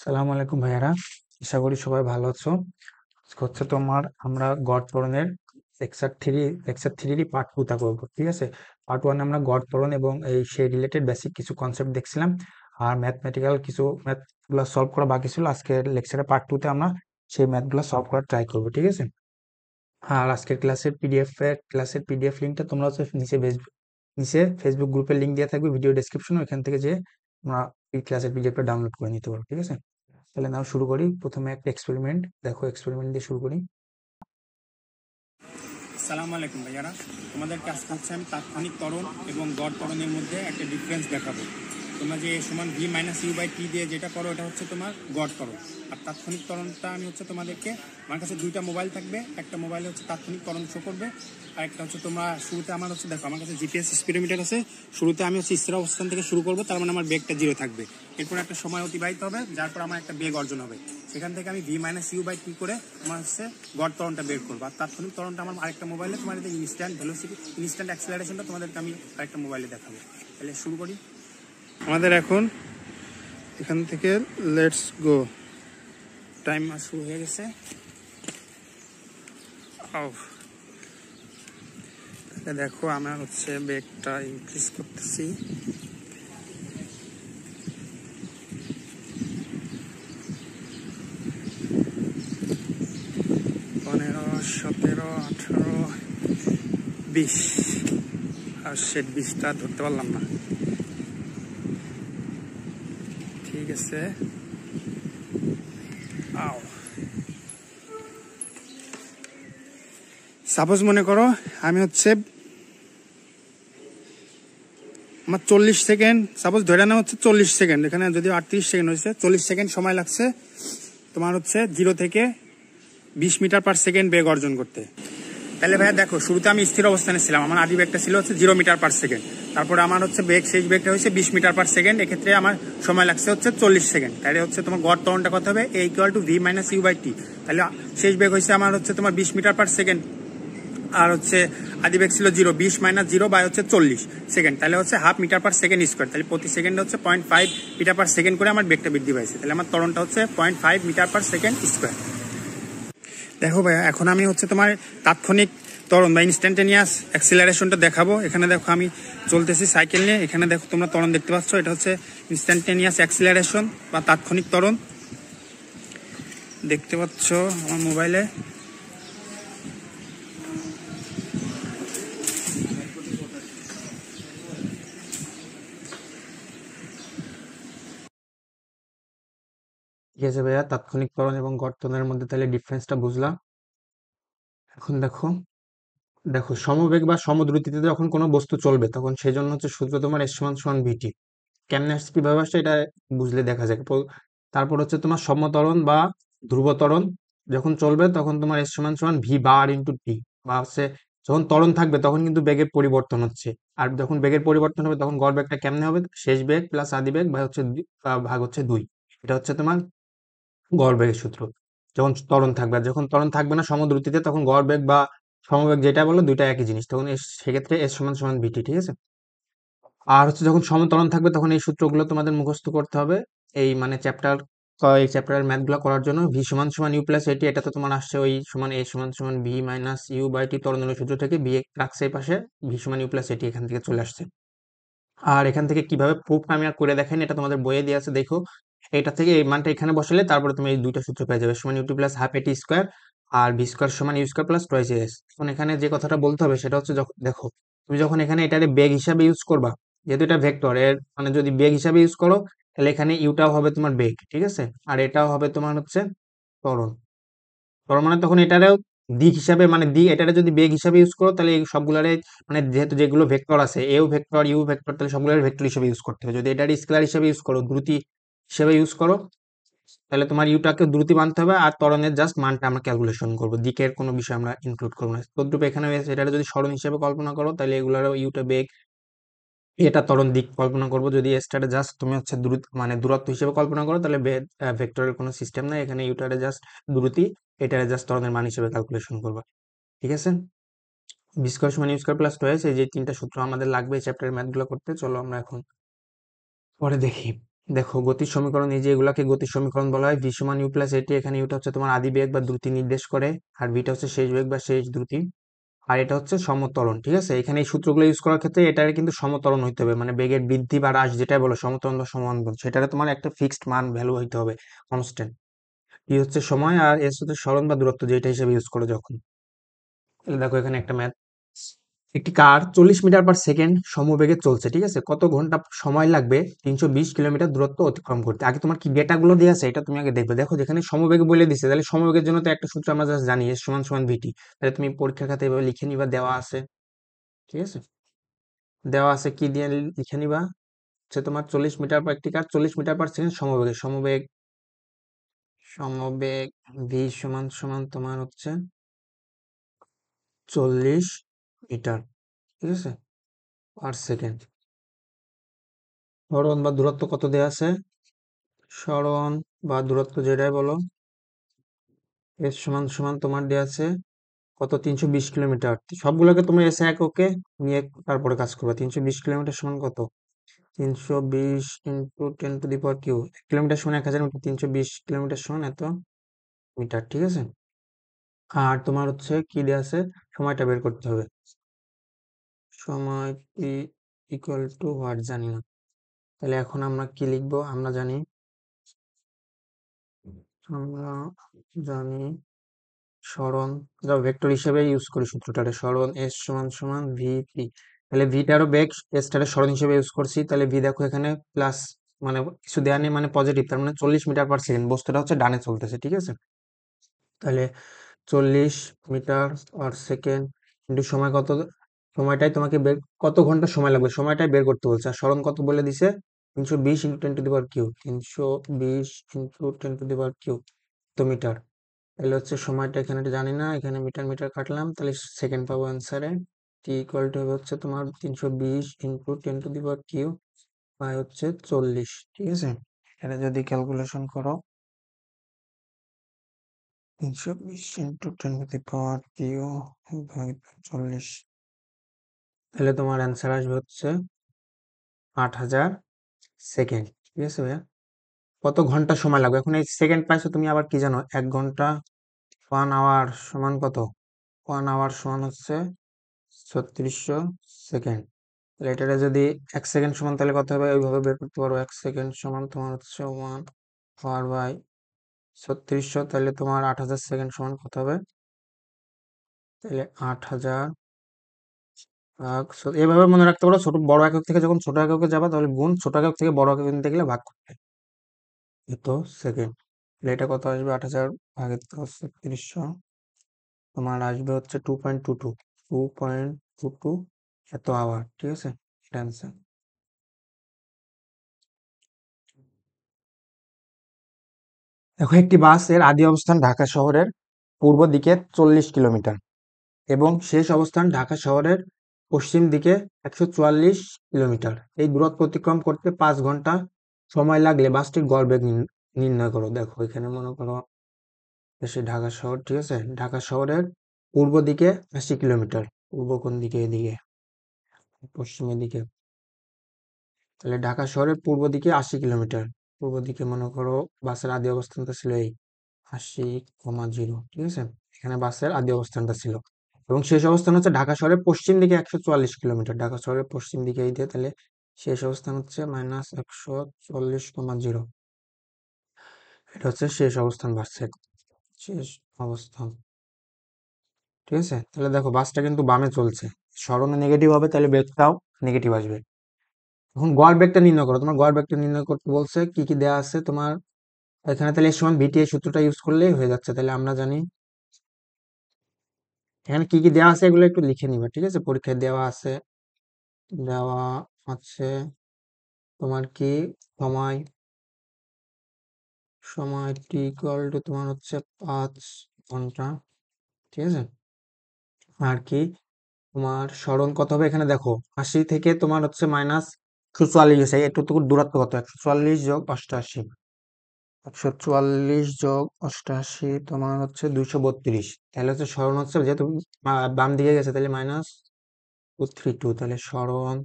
সালামু আলাইকুম ভাইয়ারা, আশা করি সবাই ভালো আছো। আজকে হচ্ছে আমরা গড় ত্বরণের লেকচার থ্রি পার্ট টুটা করবো, ঠিক আছে। পার্ট ওয়ানে আমরা গড় ত্বরণ এবং সেই রিলেটেড বেসিক কিছু কনসেপ্ট দেখছিলাম, আর ম্যাথমেটিক্যাল কিছু ম্যাথগুলো সলভ করা বাকি ছিল। আজকের লেকচারে পার্ট টুতে আমরা সেই ম্যাথগুলো সলভ করার ট্রাই করবো, ঠিক আছে। আর আজকের ক্লাসের পিডিএফ লিঙ্কটা তোমরা হচ্ছে নিচে ফেসবুক গ্রুপের লিঙ্ক দেওয়া থাকবে ভিডিও ডেসক্রিপশনে, ওইখান থেকে যে তোমরা এই ক্লাসের পিডিএফটা ডাউনলোড করে নিতে পারো, ঠিক আছে। তাহলে নাও শুরু করি। প্রথমে একটা এক্সপেরিমেন্ট দেখো, এক্সপেরিমেন্ট দিয়ে শুরু করি। সালাম আলাইকুম ভাইয়ারা, তোমাদেরকে আজকে হচ্ছে আমি তাৎক্ষণিক ত্বরণ এবং গড় ত্বরণের মধ্যে একটা ডিফারেন্স দেখাবো। তোমরা যে সমান ভি মাইনাস ইউ বাই টি দিয়ে যেটা করো এটা হচ্ছে তোমার গড় ত্বরণ। আর তাৎক্ষণিক ত্বরণটা আমি হচ্ছে তোমাদেরকে, আমার কাছে দুইটা মোবাইল থাকবে, একটা মোবাইলে হচ্ছে তাৎক্ষণিক ত্বরণ শো করবে, আর একটা হচ্ছে তোমরা শুরুতে আমার হচ্ছে দেখো আমার কাছে জিপিএস স্পিডোমিটার আছে। শুরুতে আমি হচ্ছে স্থির অবস্থান থেকে শুরু করবো, তার মানে আমার বেগটা জিরো থাকবে। এরপর একটা সময় অতিবাহিত হবে, যার পর আমার একটা বেগ অর্জন হবে। সেখান থেকে আমি ভি মাইনাস ইউ বাই টি করে আমার হচ্ছে গড় ত্বরণটা বের করবো। আর তাৎক্ষণিক ত্বরণটা আমার আরেকটা মোবাইলে, তোমাদের ইনস্ট্যান্ট ভেলোসিটি, ইনস্ট্যান্ট অ্যাক্সেলারেশনটা তোমাদেরকে আমি আরেকটা মোবাইলে দেখাবো। তাহলে শুরু করি। আমাদের এখন এখান থেকে লেটস গো, টাইম শুরু হয়ে গেছে। তাহলে দেখো আমার হচ্ছে বেগটা ইনক্রিজ করতেছি। 15, 17, 18, 20, আর সে 20টা ধরতে পারলাম না। ঠিক আছে, সাপোজ মনে করো আমি হচ্ছে আমার 40 সেকেন্ড, সাপোজ ধরে নেওয়া হচ্ছে 40 সেকেন্ড, এখানে যদি 38 সেকেন্ড হয়েছে, 40 সেকেন্ড সময় লাগছে তোমার হচ্ছে 0 থেকে 20 মিটার পার সেকেন্ড বেগ অর্জন করতে। তাহলে ভাইয়া দেখো, শুরুতে আমি স্থির অবস্থানে ছিলাম, আমার আদি বেগটা ছিল হচ্ছে 0 মিটার পার সেকেন্ড। তারপরে আমার হচ্ছে বেগ, শেষ বেগটা হচ্ছে 20 মিটার পার সেকেন্ড। এক্ষেত্রে আমার সময় লাগছে হচ্ছে 40 সেকেন্ড। তাহলে হচ্ছে তোমার গড় ত্বরণটা কত হবে? A equal to v minus u by t. তাহলে শেষ বেগ হয়েছে আমার হচ্ছে তোমার 20 মিটার পার সেকেন্ড, আর হচ্ছে আদি বেগ ছিল 0, 20 মাইনাস 0 বাই হচ্ছে 40 সেকেন্ড, তাহলে হচ্ছে half metre per second square. তাহলে প্রতি সেকেন্ডে হচ্ছে 0.5 মিটার পার সেকেন্ড করে আমার বেগটা বৃদ্ধি পাইছে। তাহলে আমার ত্বরণটা হচ্ছে 0.5 মিটার পার সেকেন্ড স্কোয়ার। দেখো ভাইয়া, এখন আমি হচ্ছে তোমার তাৎক্ষণিক ত্বরণ বা ইনস্ট্যান্টেনিয়াস অ্যাক্সিলারেশনটা দেখাবো। এখানে দেখো আমি চলতেছি সাইকেল নিয়ে, এখানে দেখো তোমরা ত্বরণ দেখতে পাচ্ছ, এটা হচ্ছে ইনস্ট্যান্টেনিয়াস অ্যাক্সিলারেশন বা তাৎক্ষণিক ত্বরণ দেখতে পাচ্ছ আমার মোবাইলে। ঠিক আছে ভাইয়া, তাৎক্ষণিক ত্বরণ এবং গড় ত্বরণের মধ্যে তাহলে ডিফারেন্সটা বুঝলাম। এখন দেখো দেখো সমবেগ বা সমদ্রুতিতে যখন কোনো বস্তু চলবে, তখন সেই জন্য হচ্ছে সূত্র তোমার এস সমান সমান ভিটি। কেমনে আসছে, কিভাবে আসছে, এটা বুঝলে দেখা যায়। তারপর হচ্ছে তোমার সমত্বরণ বা ধ্রুবত্বরণ যখন চলবে, তখন তোমার এস সমান সমান ভি বার ইন্টু টি, বা হচ্ছে যখন ত্বরণ থাকবে তখন কিন্তু বেগের পরিবর্তন হচ্ছে। আর যখন বেগের পরিবর্তন হবে তখন গড় বেগটা কেমনে হবে? শেষ বেগ প্লাস আদি বেগ বা হচ্ছে ভাগ হচ্ছে 2। এটা হচ্ছে তোমার গড় বেগের সূত্র যখন ত্বরণ থাকবে। আর যখন ত্বরণ থাকবে না সমদ্রুতিতে, তখন গড় বেগ বা সমবেগ যেটা বলো, দুইটা একই জিনিস, তখন সেক্ষেত্রে এস সমান সমান ভিটি, ঠিক আছে। আর হচ্ছে যখন সমত্বরণ থাকবে তখন এই সূত্রগুলো তোমাদের মুখস্থ করতে হবে। এই মানে এই চ্যাপ্টারের ম্যাথ গুলো করার জন্য ভি সমান সমান ইউ প্লাস এটি, এটা তো তোমার আসছে ওই সমান এ সমান সমান ভি মাইনাস ইউ বাই টি ত্বরণের সূত্র থেকে, বি রাখছে এই পাশে, ভি সমান ইউ প্লাস এটি এখান থেকে চলে আসছে। আর এখান থেকে কিভাবে প্রুফ আমি আর করে দেখাইনি, এটা তোমাদের বইয়ে দিয়ে আছে, দেখো। এটা থেকে এই মানটা এখানে বসালে তারপরে তুমি এই দুইটা সূত্র পেয়ে যাবে, সমান u t plus half a t square, আর বি স্কোয়ার সমান u square plus twice s. এখন এখানে যে কথাটা বলতে হবে সেটা হচ্ছে, যখন দেখো তুমি যখন এখানে এটারে বেগ হিসাবে ইউজ করবা, যেহেতু এটা ভেক্টর, এর মানে যদি বেগ হিসাবে ইউজ করো, তাহলে এখানে ইউটাও হবে তোমার বেগ, ঠিক আছে, আর এটাও হবে তোমার হচ্ছে ত্বরণ। ত্বরণ মানে তখন এটারেও দিক হিসাবে, মানে দিক, এটারে যদি বেগ হিসাবে ইউজ করো, তাহলে এই সবগুলারে, মানে যেহেতু যেগুলো ভেক্টর আছে, এও ভেক্টর ইউ ভেক্টর, তাহলে সবগুলোর ভেক্টর হিসেবে ইউজ করতে হবে। যদি এটার স্কেলার হিসেবে ইউজ করো, দ্রুতি হিসেবে ইউজ করো, তাহলে তোমার ইউটাকে দ্রুতি মানতে হবে, আর ত্বরণের জাস্ট মানটা আমরা ক্যালকুলেশন করবো, দিকের কোনো বিষয় আমরা ইনক্লুড করবো না। তদ্রুপ এখানে এটা যদি সরণ হিসেবে কল্পনা করো, তাহলে এগুলারও ইউটা বেগ, এটা ত্বরণ দিক কল্পনা করবো। যদি এসটারে জাস্ট তুমি হচ্ছে মানে দূরত্ব হিসেবে কল্পনা করো, তাহলে ভেক্টরের কোনো সিস্টেম নাই, এখানে ইউটারে জাস্ট দ্রুতি, এটারে জাস্ট ত্বরণের মান হিসেবে ক্যালকুলেশন করবো, ঠিক আছে। বি স্কোয়ার সমান ইউ স্কোয়ার প্লাস টয়েস, এই যে তিনটা সূত্র আমাদের লাগবে এই চ্যাপ্টারের ম্যাথগুলো করতে। চলো আমরা এখন পরে দেখি। দেখো গতির সমীকরণ, এই যে এগুলাকে গতির সমীকরণ বলা হয়। ভি সমান ইউ প্লাস এটি, এখানে ইউটা হচ্ছে তোমার আদি বেগ বা দ্রুতি নির্দেশ করে, আর ভিটা হচ্ছে শেষ বেগ বা শেষ দ্রুতি, আর এটা হচ্ছে সমত্বরণ। ঠিক আছে, এখানে এই সূত্রগুলো ইউজ করার ক্ষেত্রে এটার কিন্তু সমত্বরণ হইতে হবে, মানে বেগের বৃদ্ধি বা হ্রাস যেটাই বলো, সমত্বরণ বা সমান্তরণ, সেটারে তোমার একটা ফিক্সড মান ভ্যালু হইতে হবে, কনস্ট্যান্ট। টি হচ্ছে সময়, আর এস হচ্ছে সরণ বা দূরত্ব, যেটা হিসেবে ইউজ করো যখন। তাহলে দেখো এখানে একটা ম্যাথ, একটি কার 40 মিটার/সেকেন্ড সমবেগে চলছে। ঠিক আছে, কত ঘন্টা সময় লাগবে 320 কিলোমিটার দূরত্ব অতিক্রম করতে? আগে তোমার কি ডেটাগুলো দিয়ে আছে এটা তুমি আগে দেখবে। দেখো যেখানে সমবেগে বলে দিছে, তাহলে সমবেগের জন্য তো একটা সূত্র আমরা জাস্ট জানি, এস সমান সমান ভিটি। তাহলে তুমি পরীক্ষার খাতে এভাবে লিখে নিবা, দেওয়া আছে। ঠিক আছে, দেওয়া আছে কি দিয়ে লিখে নিবা, হচ্ছে তোমার 40 মিটার একটি কার 40 মিটার/সেকেন্ড সমবেগে, সমবেগ সমবেগ ভি সমান সমান তোমার হচ্ছে 40 মিটার, ঠিক আছে, পার সেকেন্ড। সরণ বা দূরত্ব কত দেয়া আছে? সরণ বা দূরত্ব যেটাই বলো, এস সমান সমান তোমার দেয়া আছে কত, 320 কিলোমিটার। সবগুলোকে তুমি এসে এককে নিয়ে তারপরে কাজ করবে। 320 কিলোমিটার সমান কত, 320 ইন্টু 10⁻³ কিলোমিটার সমান 1000 মিটার, 320 কিলোমিটার সমান এত মিটার। ঠিক আছে, আর তোমার হচ্ছে কি দেয়া আছে, সময়টা বের করতে হবে। সময় টি ইকুয়াল টু হোয়াট জানি না, তাহলে এখন আমরা কি লিখবো, আমরা জানি, আমরা জানি সরণ, যাও ভেক্টর হিসেবে ইউজ করি সূত্রটারে, সরণ এস সমান সমান ভিপি। তাহলে ভিটারও বেগ, এসটারে সরণ হিসেবে ইউজ করছি। তাহলে ভি দেখো এখানে প্লাস, মানে কিছু দেওয়া নেই, মানে পজিটিভ, তার মানে 40 মিটার/সেকেন্ড, বস্তুটা হচ্ছে ডানে চলতেছে। ঠিক আছে, তাহলে 40 মিটার/সেকেন্ড ইন্টু সময় কত, সময়টাই তোমাকে বের, কত ঘন্টা সময় লাগবে সময়টাই বের করতে বলছে। আর সরণ কত বলে দিছে, 320 ইন্টু 10⁻³ 320 ইন্টু 10⁻³ তো মিটার। তাহলে হচ্ছে সময়টা এখানে জানি না, এখানে মিটার মিটার কাটলাম, তাহলে সেকেন্ড পাবো অ্যান্সারে। টি ইকুয়াল টু হবে হচ্ছে তোমার 320 ইন্টু 10⁻³ বাই হচ্ছে 40। ঠিক আছে, এটা যদি ক্যালকুলেশন করো, 320 ইন্টু 10⁻³ বাই 40, তাহলে তোমার অ্যান্সার আসবে হচ্ছে 8000 সেকেন্ড। ঠিক আছে ভাইয়া, কত ঘন্টা সময় লাগবে? এখন এই সেকেন্ড পাইছো তুমি, আবার কি জানো, 1 ঘন্টা, 1 আওয়ার সমান কত, 1 আওয়ার সমান হচ্ছে 3600 সেকেন্ড। তাহলে এটারে যদি 1 সেকেন্ড সমান, তাহলে কত হবে, ওইভাবে বের করতে পারো। 1 সেকেন্ড সমান তোমার হচ্ছে 1 আওয়ার বাই 3600, তাহলে তোমার 8000 সেকেন্ড সমান কত হবে, তাহলে 8000 এভাবে মনে রাখতে পারো। ছোট বড় একক থেকে যখন ছোট এককে যাবা, তাহলে গুণ, ছোট একক থেকে বড় একক নিতে গেলে ভাগ করতে, এত সেকেন্ড। তাহলে এটা কত আসবে, 8000 ভাগের 3600, তোমার আসবে হচ্ছে 2.22 এত আওয়ার। ঠিক আছে, এটা অ্যান্সার। দেখো একটি বাসের আদি অবস্থান ঢাকা শহরের পূর্ব দিকে 40 কিলোমিটার এবং শেষ অবস্থান ঢাকা শহরের পশ্চিম দিকে 144 কিলোমিটার। এই দূরত্ব অতিক্রম করতে 5 ঘন্টা সময় লাগলে বাসটির গড় বেগ নির্ণয় করো। দেখো এখানে মনে করো সে ঢাকা শহর, ঠিক আছে, ঢাকা শহরের পূর্ব দিকে 80 কিলোমিটার, পূর্ব কোন দিকে, এদিকে, পশ্চিমের দিকে। তাহলে ঢাকা শহরের পূর্ব দিকে 80 কিলোমিটার, পূর্ব দিকে মনে করো বাসের আদি অবস্থানটা ছিল এই 80,0, ঠিক আছে, এখানে বাসের আদি অবস্থানটা ছিল। এবং শেষ অবস্থান হচ্ছে ঢাকা শহরের পশ্চিম দিকে 144 কিলোমিটার, ঢাকা শহরের পশ্চিম দিকে এই দিয়ে, তাহলে শেষ অবস্থান হচ্ছে -140,0। এটা হচ্ছে শেষ অবস্থান বাসের, শেষ অবস্থান। ঠিক আছে, তাহলে দেখো বাসটা কিন্তু বামে চলছে, সরণে নেগেটিভ হবে, তাহলে বেগটাও নেগেটিভ আসবে। এখন গড় বেগটা নির্ণয় করো, তোমার গড় বেগটা নির্ণয় করতে বলছে, কি কি দেওয়া আছে তোমার এখানে, তাহলে এর সমান ভিটি এই সূত্রটা ইউজ করলেই হয়ে যাচ্ছে। তাহলে আমরা জানি এখানে কি কি দেওয়া আছে, এগুলো একটু লিখে নিবা। ঠিক আছে, পরীক্ষায় দেওয়া আছে, দেওয়া আছে তোমার কি, সময়, সময় টি ইকুয়াল টু তোমার হচ্ছে 5 ঘন্টা। ঠিক আছে, আর কি তোমার সরণ কত হবে, এখানে দেখো 80 থেকে তোমার হচ্ছে -144 গেছে, এটুকু দূরত্ব কত, 144 যোগ 88, 144 যোগ 88 তোমার হচ্ছে 232। তাহলে হচ্ছে সরণ হচ্ছে, যেহেতু বাম দিকে গেছে, তাহলে -232, তাহলে সরণ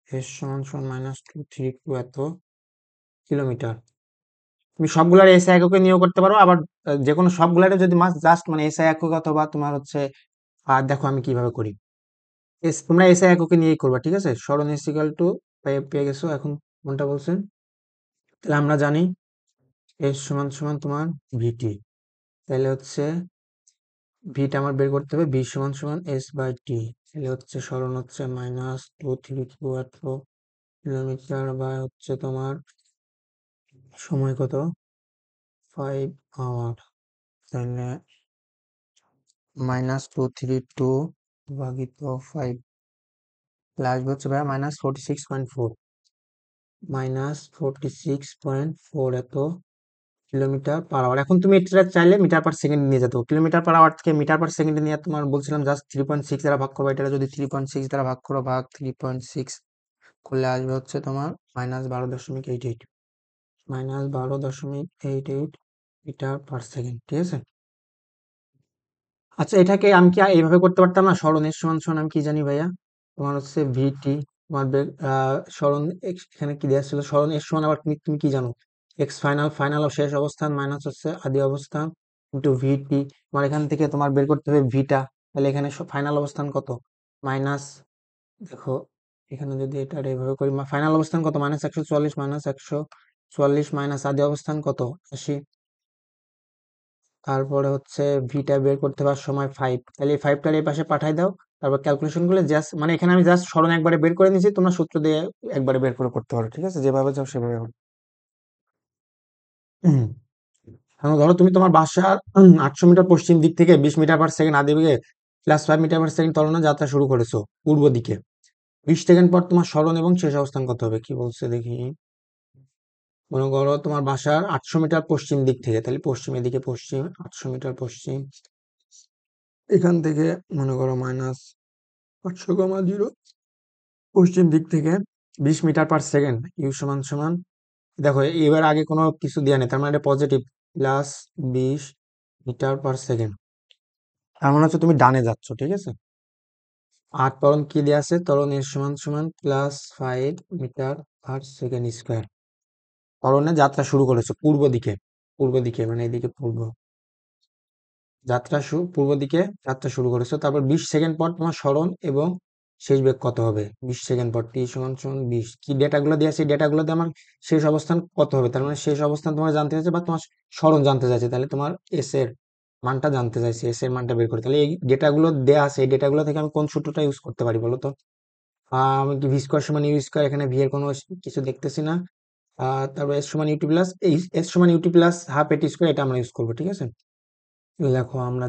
এস সমান সমান -232 এত কিলোমিটার। তুমি সবগুলার এসআই এককে নিয়েও করতে পারো, আবার যে কোনো সবগুলারে যদি জাস্ট মানে এসআই একক অথবা তোমার হচ্ছে, আর দেখো আমি কিভাবে করি। তোমরা এসআই এককে নিয়েই করবা, ঠিক আছে। সরণ ইজ ইকুয়াল টু পেয়ে গেছো। এখন কোনটা বলছেন, তাহলে আমরা জানি এস সমান সমান তোমার ভিটি, তাহলে হচ্ছে ভিটা আমার বের করতে হবে, ভি সমান সমান এস বাই টি। তাহলে হচ্ছে সরণ হচ্ছে -232 কিলোমিটার বা হচ্ছে তোমার সময় কত, 5 আওয়ার। তাহলে -232 ভাগিত 5, আসবে হচ্ছে ভাই -46.4, -46.4 এত কিলোমিটার পার আওয়ার। এখন তুমি এটা চাইলে মিটার পার সেকেন্ড নিয়ে যেত, কিলোমিটার পার আওয়ার থেকে মিটার পার সেকেন্ডে নিয়ে তোমার বলছিলাম জাস্ট 3.6 দ্বারা ভাগ করবো। এটা যদি 3.6 দ্বারা ভাগ করো, ভাগ 3.6 করলে আসবে হচ্ছে তোমার -12.88, -12.88 মিটার পার সেকেন্ড, ঠিক আছে। আচ্ছা, এটাকে আমি কি এইভাবে করতে পারতাম না? সরণ এর সমান সমান আমি কি জানি ভাইয়া, তোমার হচ্ছে ভিটি, তোমার সরণ এখানে কি দেওয়া ছিল, সরণ এর সমান আবার তুমি কি জানো, এক্স ফাইনাল, ফাইনাল ও শেষ অবস্থান মাইনাস হচ্ছে আদি অবস্থান ইন্টু ভিটি। তোমার এখান থেকে তোমার বের করতে হবে ভিটা, তাহলে এখানে ফাইনাল অবস্থান কত, মাইনাস, দেখো এখানে যদি এটা এইভাবে করি, ফাইনাল অবস্থান কত, -144, -144 মাইনাস আদি অবস্থান কত, 80। তারপরে হচ্ছে ভিটা বের করতে পারার সময় 5, তাহলে এই 5টার এই পাশে পাঠাই দাও। তারপর ক্যালকুলেশন করলে জাস্ট মানে এখানে আমি জাস্ট সরণ একবারে বের করে নিয়েছি, তোমরা সূত্র দিয়ে একবারে বের করে করতে পারো, ঠিক আছে, যেভাবে চাও সেভাবে হবে। এখন ধরো তুমি তোমার বাসার 800 মিটার পশ্চিম দিক থেকে 20 মিটার পার সেকেন্ড আদি বেগে +5 মিটার পার সেকেন্ড ত্বরণে যাত্রা শুরু করেছো পূর্ব দিকে। 20 সেকেন্ড পর তোমার সরণ এবং শেষ অবস্থান কত হবে, কি বলছে দেখি। মনে করো তোমার বাসার 800 মিটার পশ্চিম দিক থেকে, তাহলে পশ্চিমের দিকে, পশ্চিম 800 মিটার পশ্চিম, এখান থেকে মনে করো -800,0 পশ্চিম দিক থেকে 20 মিটার পার সেকেন্ড ইউ সমান সমান, দেখো এবার আগে কোনো কিছু দেওয়া নেই, তার মানে এটা পজিটিভ, +20 মিটার পার সেকেন্ড। তার মানে হচ্ছে তুমি ডানে যাচ্ছ, ঠিক আছে। আর ত্বরণ কি দেওয়া আছে, ত্বরণ এর সমান সমান +5 মিটার পার সেকেন্ড স্কোয়ার। ত্বরণে যাত্রা শুরু করেছো পূর্ব দিকে, পূর্ব দিকে মানে এদিকে পূর্ব, পূর্ব দিকে যাত্রা শুরু করেছো। তারপর 20 সেকেন্ড পর তোমার সরণ এবং শেষ বেগ কত হবে, 20 সেকেন্ড পর টি সমান সমান 20, কি ডেটাগুলো দিয়ে আছে, ডেটাগুলো দিয়ে আমার শেষ অবস্থান কত হবে, তার মানে শেষ অবস্থান তোমার জানতে চাইছে বা তোমার সরণ জানতে চাইছে, তাহলে তোমার এস এর মানটা জানতে চাইছে, এস এর মানটা বের করে। তাহলে এই ডেটাগুলো দেয়া আছে, এই ডেটাগুলো থেকে আমি কোন সূত্রটা ইউজ করতে পারি বলো তো। আমি কি ভি স্কোয়ার সমান ইউ স্কোয়ার, এখানে ভি এর কোনো কিছু দেখতেছি না। তারপর এস সমান ইউটি প্লাস, এই এস সমান u t plus half a t square, এটা আমরা ইউজ করবো, ঠিক আছে। দেখো আমরা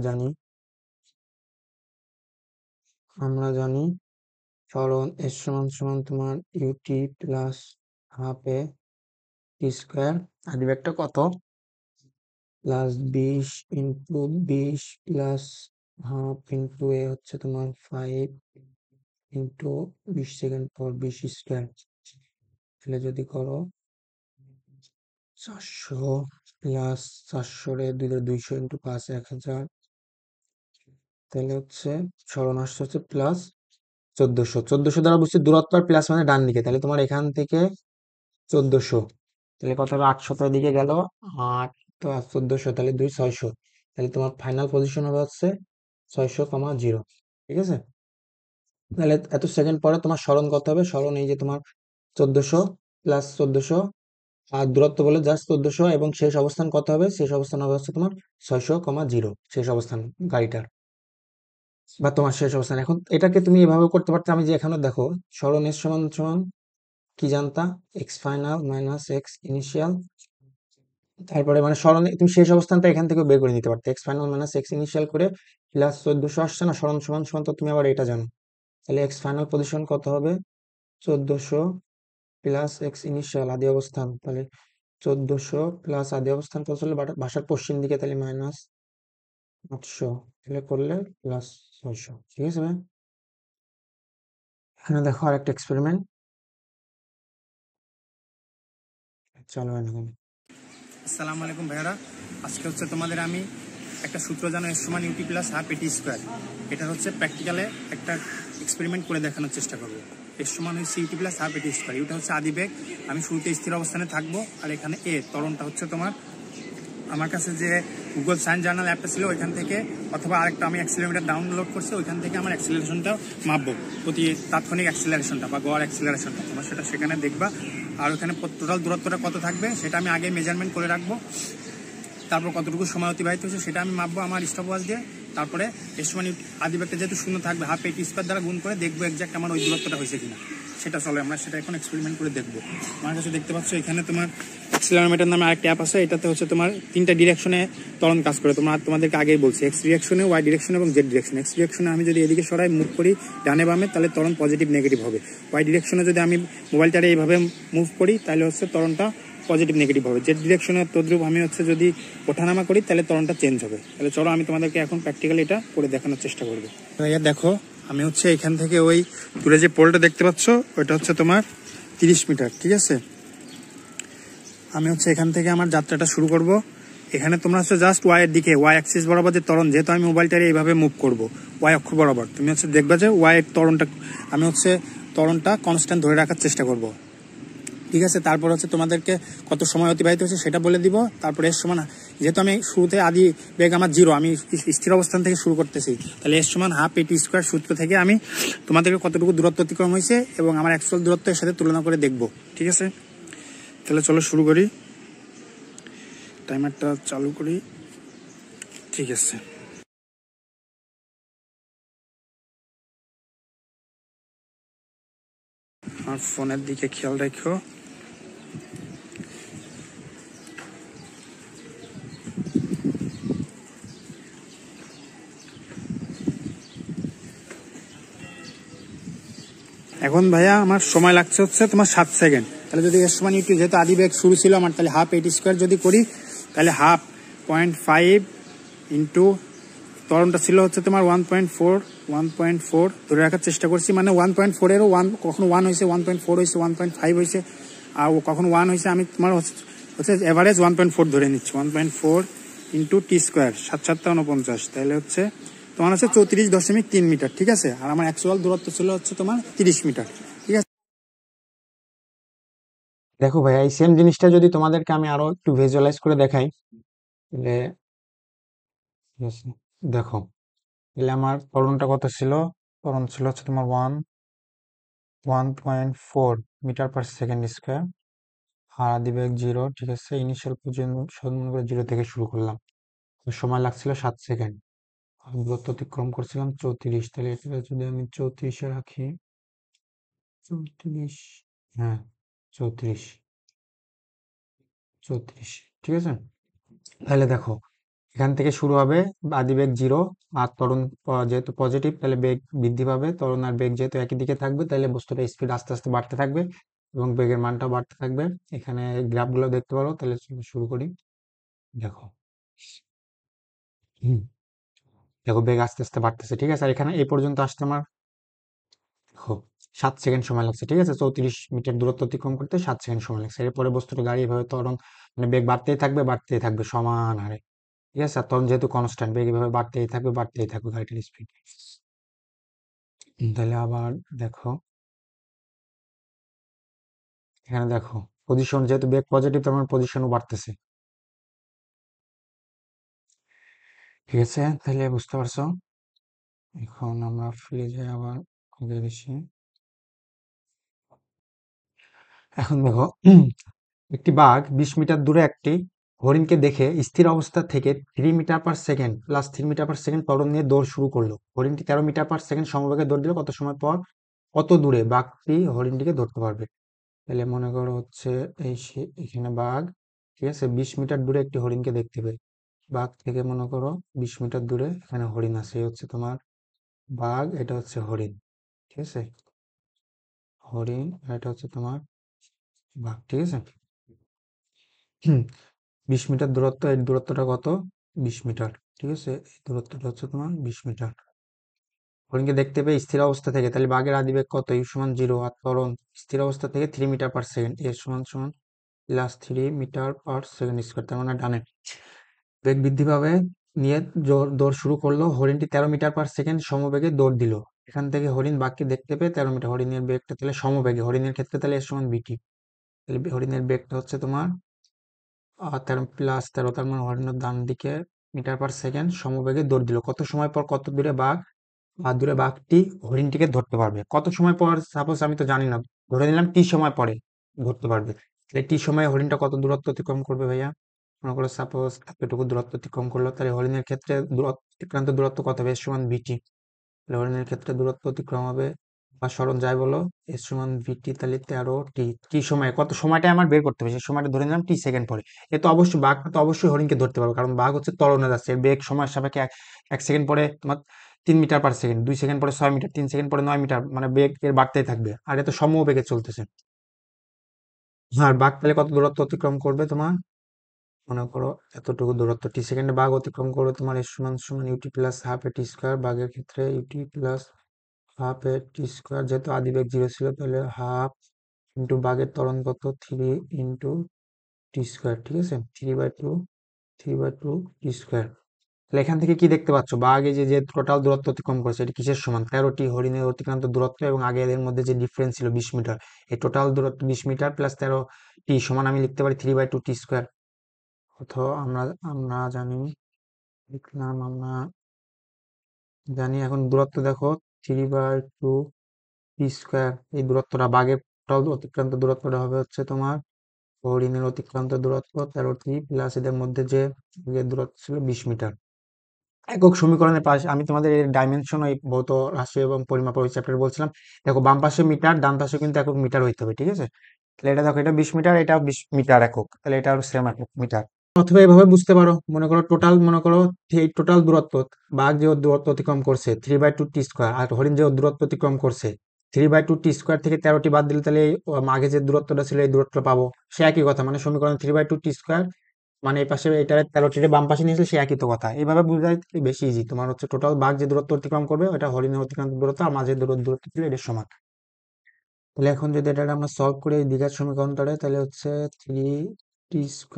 জানি সরণ এস সমান সমান তোমার UT plus half a t square, আর একটা কত, +20 into 20 plus half into a হচ্ছে তোমার 5 ইন্টু 20 সেকেন্ড পর 20 স্কোয়ার, তাহলে যদি করো 400 প্লাস 400 রে 200 ইন্টু 5 1000, তাহলে হচ্ছে সরণ আসছে হচ্ছে প্লাস 1400 দ্বারা বুঝছি দূরত্ব আর প্লাস মানে ডান দিকে, তাহলে তোমার এখান থেকে 1400, তাহলে কত হবে, 800 দিকে গেল, 8 তো 1400, তাহলে 600, তাহলে তোমার ফাইনাল পজিশন হবে হচ্ছে 600,0, ঠিক আছে। তাহলে এত সেকেন্ড পরে তোমার সরণ কত হবে, সরণ এই যে তোমার 1400 প্লাস 1400, আর দূরত্ব বলে জাস্ট 1400, এবং শেষ অবস্থান কত হবে, শেষ অবস্থান হবে হচ্ছে তোমার 600,0, শেষ অবস্থান গাড়িটার বা তোমার শেষ অবস্থান। এখন এটাকে তুমি এভাবে করতে পারতে, আমি যে এখানে দেখো সরণ এর সমান সমান কি জানতা, x final minus x initial, তারপরে মানে সরণ তুমি শেষ অবস্থানটা এখান থেকে বের করে নিতে পারতে, x final minus x initial করে প্লাস 1400 আসছে না, সরণ সমান সমান, তো তুমি আবার এটা জানো, তাহলে এক্স ফাইনাল পজিশন কত হবে, 1400 প্লাস এক্স ইনিশিয়াল আদি অবস্থান, তাহলে 1400 প্লাস আদি অবস্থান কত হলো বাসার পশ্চিম দিকে, তাহলে -800, তাহলে করলে +600, ঠিক আছে ভাই। এখানে দেখো আরেকটা এক্সপেরিমেন্ট, চলো এখন। আসসালামু আলাইকুম ভাইয়ারা, আজকে হচ্ছে তোমাদের আমি একটা সূত্র জানো, এস সমান u t plus half a t square, এটা হচ্ছে প্র্যাকটিক্যালে একটা এক্সপেরিমেন্ট করে দেখানোর চেষ্টা করব। এর সমান হচ্ছে UT plus half a t square. Yuta হচ্ছে আদিবেগ, আমি শুরুতে স্থির অবস্থানে থাকবো, আর এখানে এ ত্বরণটা হচ্ছে তোমার আমার কাছে যে গুগল সায়েন্স জার্নাল অ্যাপটা ছিল ওইখান থেকে, অথবা আরেকটা আমি অ্যাক্সিলোমিটার ডাউনলোড করছি, ওইখান থেকে আমার অ্যাক্সিলারেশনটা মাপবো, প্রতি তাৎক্ষণিক অ্যাক্সিলারেশনটা বা গড় অ্যাক্সিলারেশনটা তোমার সেটা সেখানে দেখবা। আর ওখানে টোটাল দূরত্বটা কত থাকবে সেটা আমি আগে মেজারমেন্ট করে রাখবো, তারপর কতটুকু সময় অতিবাহিত হচ্ছে সেটা আমি মাপবো আমার স্টপ ওয়াচ দিয়ে। তারপরে এর সময় আদিবেগটা যেহেতু শূন্য থাকবে, হাফ এটি স্কোয়ার দ্বারা গুণ করে দেখবো এক্সাক্ট আমার ওই দূরত্বটা হয়েছে কিনা। সেটা চলে, আমরা সেটা এখন এক্সপেরিমেন্ট করে দেখবো। আমার কাছে দেখতে পাচ্ছ এখানে তোমার অ্যাক্সিলারোমিটার নামে আরেকটা অ্যাপ আছে, এটাতে হচ্ছে তোমার 3টা ডিরেকশনে ত্বরণ কাজ করে। তোমাদেরকে আগেই বলছি, এক্স ডিরেকশনে, ওয়াই ডিরেকশনে এবং জেড ডিরেকশনে। এক্স ডিরেকশনে আমি যদি এদিকে সরাই মুভ করি ডানে বামে, তাহলে ত্বরণ পজিটিভ নেগেটিভ হবে। ওয়াই ডিরেকশনে যদি আমি মোবাইলটারে এইভাবে মুভ করি তাহলে হচ্ছে ত্বরণটা পজিটিভ নেগেটিভ হবে। জেড ডিরেকশনে তদ্রুপ আমি হচ্ছে যদি ওঠানামা করি তাহলে ত্বরণটা চেঞ্জ হবে। তাহলে চলো আমি তোমাদেরকে এখন প্র্যাকটিক্যালি এটা করে দেখানোর চেষ্টা করবো। ভাইয়া দেখো, আমি হচ্ছে এখান থেকে ওই দূরে যে পোলটা দেখতে পাচ্ছ ওইটা হচ্ছে তোমার 30 মিটার, ঠিক আছে। আমি হচ্ছে এখান থেকে আমার যাত্রাটা শুরু করব। এখানে তোমরা হচ্ছে জাস্ট ওয়াই এর দিকে, ওয়াই অ্যাক্সিস বরাবর যে ত্বরণ, যেহেতু আমি মোবাইলটারে এইভাবে মুভ করব ওয়াই অক্ষ বরাবর, তুমি হচ্ছে দেখবা যে ওয়াই এর ত্বরণটা, আমি হচ্ছে ত্বরণটা কনস্ট্যান্ট ধরে রাখার চেষ্টা করব, ঠিক আছে। তারপর হচ্ছে তোমাদেরকে কত সময় অতিবাহিত হচ্ছে সেটা বলে দিব। তারপরে এর সমান, যেহেতু আমি শুরুতে আদি বেগ আমার 0, আমি স্থির অবস্থান থেকে শুরু করতেছি, তাহলে এর সমান হাফ এটি স্কোয়ার সূত্র থেকে আমি তোমাদেরকে কতটুকু দূরত্ব অতিক্রম হয়েছে এবং আমার অ্যাকচুয়াল দূরত্বের সাথে তুলনা করে দেখব, ঠিক আছে। তাহলে চলো শুরু করি, টাইমারটা চালু করি, ঠিক আছে। আমার ফোনের দিকে খেয়াল রাখো। এখন ভাইয়া আমার সময় লাগছে হচ্ছে তোমার 7 সেকেন্ড। তাহলে যদি এর সমান ইউটি, যেহেতু আদি বেগ শুরু ছিল আমার, তাহলে হাফ এটি স্কোয়ার যদি করি তাহলে 0.5 ইন্টু ত্বরণটা ছিল হচ্ছে তোমার 1.4 ধরে রাখার চেষ্টা করছি, মানে 1.4 এরও 1, কখনো 1 হয়েছে, 1.4 হয়েছে, 1.5 হয়েছে, আর কখনো 1 হয়েছে। আমি তোমার হচ্ছে এভারেজ 1.4 ধরে নিচ্ছি। 1.4 ইন্টু টি স্কোয়ার, 7 7 49, তাহলে হচ্ছে তোমার হচ্ছে 34.3 মিটার, ঠিক আছে। আর আমার অ্যাকচুয়াল দূরত্ব ছিল হচ্ছে তোমার 30 মিটার, ঠিক আছে। দেখো ভাইয়া, এই সেম জিনিসটা যদি তোমাদেরকে আমি আরো একটু ভিজুয়ালাইজ করে দেখাই, তাহলে ঠিক আছে, দেখো তাহলে আমার ত্বরণটা কত ছিল? ত্বরণ ছিল হচ্ছে তোমার 1.4 মিটার পার সেকেন্ড স্কোয়ার, আর আদিবেগ 0, ঠিক আছে। ইনিশিয়াল পজিশন 0 থেকে শুরু করলাম, তো সময় লাগছিল 7 সেকেন্ড, আর দূরত্ব অতিক্রম করছিলাম 34। তাহলে এটা যদি আমি 34-এ রাখি, 34, হ্যাঁ, 34, 34, ঠিক আছে। তাহলে দেখো, এখান থেকে শুরু হবে আদিবেগ 0, আর ত্বরণ যেহেতু পজিটিভ তাহলে বেগ বৃদ্ধি পাবে, ত্বরণ আর বেগ যেহেতু একই দিকে থাকবে তাহলে বস্তুটা স্পিড আস্তে আস্তে বাড়তে থাকবে এবং বেগের মানটাও বাড়তে থাকবে। এখানে গ্রাফগুলো দেখতে পারো, তাহলে চলো শুরু করি। দেখো, হুম, দেখো বেগ আস্তে আস্তে বাড়তেছে, ঠিক আছে। আর এখানে এই পর্যন্ত আসতে আমার দেখো 7 সেকেন্ড সময় লাগছে, ঠিক আছে। 34 মিটার দূরত্ব অতিক্রম করতে 7 সেকেন্ড সময় লাগছে। এরপরে বস্তুটা গাড়ি এভাবে ত্বরণ, মানে বেগ বাড়তেই থাকবে সমান হারে, ঠিক আছে। আর ত্বরণ যেহেতু কনস্ট্যান্ট, বেগ এভাবে বাড়তেই থাকবে গাড়িটার স্পিড। তাহলে আবার দেখো, এখানে দেখো পজিশন, যেহেতু বেগ পজিটিভ তার মানে পজিশনও বাড়তেছে, ঠিক আছে। তাহলে বুঝতে পারছো। এখন আমরা ফিরে যাই আবার আগের এসে। এখন দেখো, একটি বাঘ 20 মিটার দূরে একটি হরিণকে দেখে স্থির অবস্থা থেকে 3 metre per second plus 3 metre per second ত্বরণ নিয়ে দৌড় শুরু করলো। হরিণটি 13 মিটার পার সেকেন্ড সমবেগে দৌড় দিল, কত সময় পর কত দূরে বাঘটি হরিণটিকে ধরতে পারবে? তাহলে মনে করো হচ্ছে এখানে বাঘ, ঠিক আছে, 20 মিটার দূরে একটি হরিণকে দেখতে পেয়ে, বাঘ থেকে মনে করো 20 মিটার দূরে এখানে হরিণ আছে, এই হচ্ছে তোমার বাঘ, এটা হচ্ছে হরিণ, ঠিক আছে। হরিণ আর এটা হচ্ছে তোমার বাঘ, ঠিক আছে। হুম, 20 মিটার দূরত্ব, এই দূরত্বটা কত? 20 মিটার, ঠিক আছে। এই দূরত্বটা হচ্ছে তোমার 20 মিটার। হরিণকে দেখতে পেয়ে স্থির অবস্থা থেকে, তাহলে বাঘের আদিবেগ কত? ইউ সমান 0, আর ত্বরণ স্থির অবস্থা থেকে 3 মিটার পার সেকেন্ড, এর সমান সমান plus 3 metre per second square, তার মানে ডানে বেগ বৃদ্ধি পাবে, নিয়ে দৌড় শুরু করলো। হরিণটি 13 মিটার পার সেকেন্ড সমবেগে দৌড় দিল, এখান থেকে হরিণ বাঘকে দেখতে পেয়ে 13 মিটার, হরিণের বেগটা তাহলে সমবেগে, হরিণের ক্ষেত্রে তাহলে এর সমান বিটি, তাহলে হরিণের বেগটা হচ্ছে তোমার 13 + 13, তার মানে হরিণের ডান দিকে মিটার/সেকেন্ড সমবেগে দৌড় দিল। কত সময় পর কত দূরে বাঘ বা দূরে বাঘটি হরিণটিকে ধরতে পারবে, কত সময় পর, সাপোজ আমি তো জানি না, ধরে নিলাম টি সময় পরে ধরতে পারবে, তাহলে টি সময়ে হরিণটা কত দূরত্ব অতিক্রম করবে ভাইয়া? মনে করো সাপোজ এতটুকু দূরত্ব অতিক্রম করলো, তাহলে হরিণের ক্ষেত্রে অতিক্রান্ত দূরত্ব কত হবে? এর সমান বিটি। তাহলে হরিণের ক্ষেত্রে দূরত্ব অতিক্রম হবে, বা সরণ যাই বলো, এর সমান বিটি, তাহলে 13 টি। টি সময় কত সময়টা আমার বের করতে হবে, সেই সময়টা ধরে নিলাম টি সেকেন্ড পরে। এ তো অবশ্যই বাঘ তো অবশ্যই হরিণকে ধরতে পারবে, কারণ বাঘ হচ্ছে ত্বরণে যাচ্ছে, এর বেগ সময়ের সাপেক্ষে 1 সেকেন্ড পরে তোমার 3 মিটার/সেকেন্ড, 2 সেকেন্ড পরে 6 মিটার, 3 সেকেন্ড পরে 9 মিটার, মানে বেগ এর বাড়তেই থাকবে, আর এ তো সমবেগে চলতেছে। আর বাঘ তাহলে কত দূরত্ব অতিক্রম করবে তোমার? মনে করো এতটুকু দূরত্ব টি সেকেন্ডে বাঘ অতিক্রম করবে, তোমার এর সমান সমান u t plus half a t square, বাঘের ক্ষেত্রে UT plus half a t square, যেহেতু আদি বেগ 0 ছিল, তাহলে হাফ ইন্টু বাঘের ত্বরণ কত, 3 ইন্টু টি স্কোয়ার, ঠিক আছে, 3/2, 3/2 টি স্কোয়ার। তাহলে এখান থেকে কি দেখতে পাচ্ছ, বাঘ এই যে যে টোটাল দূরত্ব অতিক্রম করেছে এটি কিসের সমান? 13টি হরিণের অতিক্রান্ত দূরত্ব, এবং আগে এদের মধ্যে যে ডিফারেন্স ছিল 20 মিটার, এই টোটাল দূরত্ব 20 মিটার প্লাস 13টি সমান আমি লিখতে পারি 3/2 টি স্কোয়ার। অথবা আমরা আমরা জানি, লিখলাম আমরা জানি, এখন দূরত্ব দেখো 3/2 টি স্কোয়ার, এই দূরত্বটা বাঘের টোটাল অতিক্রান্ত দূরত্বটা হবে হচ্ছে তোমার হরিণের অতিক্রান্ত দূরত্ব 13টি প্লাস এদের মধ্যে যে দূরত্ব ছিল 20 মিটার। একক সমীকরণের পাশে আমি তোমাদের এর ডাইমেনশন ওই ভৌত রাশি এবং পরিমাপ ওই চ্যাপ্টারে বলছিলাম, দেখো বাম পাশে মিটার, ডান পাশে কিন্তু একক মিটার হইতে হবে, ঠিক আছে। তাহলে এটা দেখো, এটা 20 মিটার, এটা 20 মিটার একক, তাহলে এটা আরো সেম একক মিটার। অথবা এভাবে বুঝতে পারো, মনে করো টোটাল, মনে করো এই টোটাল দূরত্ব, বাঘ যে ওর দূরত্ব অতিক্রম করছে 3/2 টি স্কোয়ার, আর হরিণ যে ওর দূরত্ব অতিক্রম করছে 3/2 টি স্কোয়ার, থেকে 13টি বাদ দিলে তাহলে আগে যে দূরত্বটা ছিল এই দূরত্বটা পাবো। সে একই কথা, মানে সমীকরণ 3/2 টি স্কোয়ার, মানে এই পাশে এটা 13টি বাম পাশে নিয়েছিল, সে একই তো কথা, এইভাবে বুঝাই বেশি ইজি। তোমার হচ্ছে টোটাল বাঘ যে দূরত্ব অতিক্রম করবে ওটা হরিণের অতিক্রান্ত দূরত্ব, আর মাঝে দূরত্ব ছিল এটার সমান। তাহলে এখন যদি এটা আমরা সলভ করি এই দ্বিঘাত সমীকরণটারে, তাহলে হচ্ছে 3t²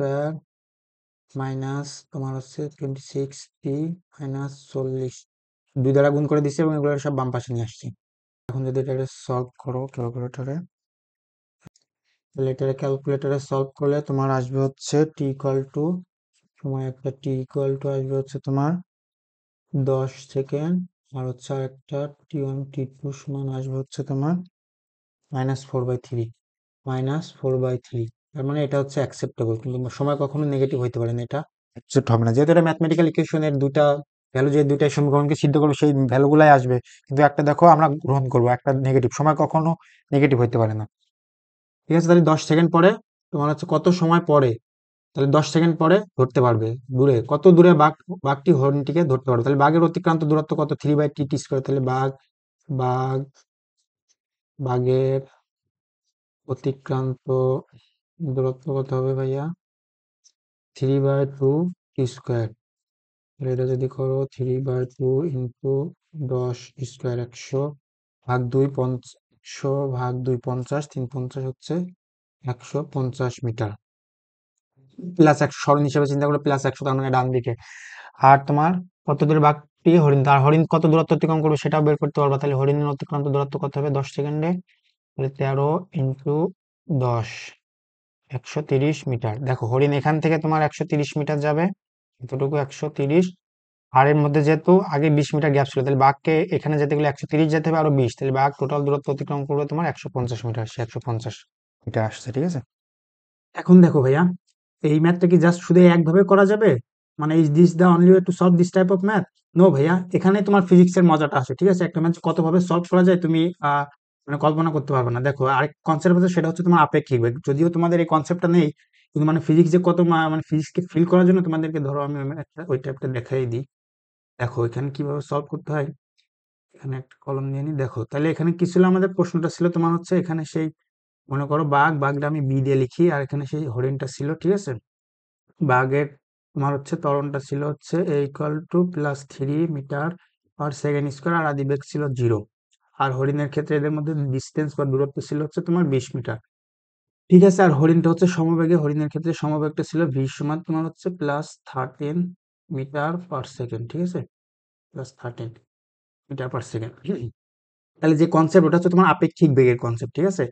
মাইনাস তোমার হচ্ছে 26t মাইনাস 40, 2 দ্বারা গুণ করে দিচ্ছি এবং এগুলো সব বাম পাশে নিয়ে আসছি। এখন যদি এটা সলভ করো ক্যালকুলেটরে, তাহলে এটা ক্যালকুলেটরে সলভ করলে তোমার আসবে হচ্ছে টি ইকুয়াল টু, সময় একটা টি ইকুয়াল টু আসবে হচ্ছে তোমার 10 সেকেন্ড, আর হচ্ছে আর একটা T1 T2 সমান আসবে হচ্ছে তোমার -4/3, -4/3। তার মানে এটা হচ্ছে অ্যাকসেপ্টেবল, কিন্তু সময় কখনো নেগেটিভ হইতে পারে না, এটা অ্যাকসেপ্ট হবে না, যেহেতু এটা ম্যাথমেটিক্যাল ইকুয়েশনের দুইটা ভ্যালু, যে দুইটাই সমীকরণকে সিদ্ধ করবে সেই ভ্যালুগুলাই আসবে, কিন্তু একটা দেখো আমরা গ্রহণ করবো, একটা নেগেটিভ, সময় কখনো নেগেটিভ হইতে পারে না। ঠিক আছে, তাহলে 10 সেকেন্ড পরে তোমার হচ্ছে কত সময় পরে, তাহলে 10 সেকেন্ড পরে ধরতে পারবে, দূরে কত দূরে বাঘটি হরিণটিকে ধরতে পারবে, তাহলে বাঘের অতিক্রান্ত দূরত্ব কত, 3/t² তাহলে বাঘ বাঘ বাঘের অতিক্রান্ত দূরত্ব কত হবে ভাইয়া? 3/2 টি স্কোয়ার। এটা যদি করো 3/2 ইন্টু 10 স্কোয়ার, 100/2 100/2 50, 3×50 হচ্ছে 150 মিটার, প্লাস 100 সরণ হিসেবে চিন্তা করলে +100, তার মানে ডান দিকে। আর তোমার কত দূরে বাঘটি হরিণ, আর হরিণ কত দূরত্ব অতিক্রম করবে সেটাও বের করতে পারবা, তাহলে হরিণের অতিক্রান্ত দূরত্ব কত হবে 10 সেকেন্ডে, তাহলে 13 × 10, 130 মিটার। দেখো হরিণ এখান থেকে তোমার 130 মিটার যাবে, এতটুকু 130, আর এর মধ্যে যেহেতু আগে 20 মিটার গ্যাপ ছিল, তাহলে বাঘকে এখানে যেতে গেলে 130 যেতে হবে, আরো 20, তাহলে বাঘ টোটাল দূরত্ব অতিক্রম করবে তোমার 150 মিটার, সে 150 মিটার আসছে, ঠিক আছে। এখন দেখো ভাইয়া, এই ম্যাথটা কি জাস্ট শুধু একভাবে করা যাবে? মানে is this the only way to solve this type of math? No ভাইয়া, এখানে তোমার ফিজিক্সের মজাটা আসে, ঠিক আছে। একটা ম্যাথ কতভাবে সলভ করা যায় তুমি মানে কল্পনা করতে পারবে না। দেখো আরেক কনসেপ্ট আছে, সেটা হচ্ছে তোমার আপেক্ষিক বেগ, যদিও তোমাদের এই কনসেপ্টটা নেই, কিন্তু মানে ফিজিক্স যে কত মানে ফিজিক্সকে ফিল করার জন্য তোমাদেরকে ধরো আমি ওই টাইপটা দেখাই দিই। দেখো এখানে কিভাবে সলভ করতে হয়, এখানে একটা কলম নিয়ে নিই। দেখো তাহলে এখানে কি ছিল, আমাদের প্রশ্নটা ছিল তোমার হচ্ছে এখানে সেই, মনে করো বাঘটা আমি বি দিয়ে লিখি, আর এখানে সেই হরিণটা ছিল, ঠিক আছে। বাঘের তোমার হচ্ছে ত্বরণটা ছিল হচ্ছে +3 মিটার/সেকেন্ড স্কোয়ার, আর আদি বেগ ছিল 0। আর হরিণের ক্ষেত্রে এদের মধ্যে ডিস্টেন্স বা দূরত্ব ছিল হচ্ছে তোমার 20 মিটার, ঠিক আছে। আর হরিণটা হচ্ছে সমবেগে, হরিণের ক্ষেত্রে সমবেগটা ছিল ভি সমান তোমার হচ্ছে +13 মিটার/সেকেন্ড, ঠিক আছে, +13 মিটার/সেকেন্ড। তাহলে যে কনসেপ্ট ওটা হচ্ছে তোমার আপেক্ষিক বেগের কনসেপ্ট, ঠিক আছে?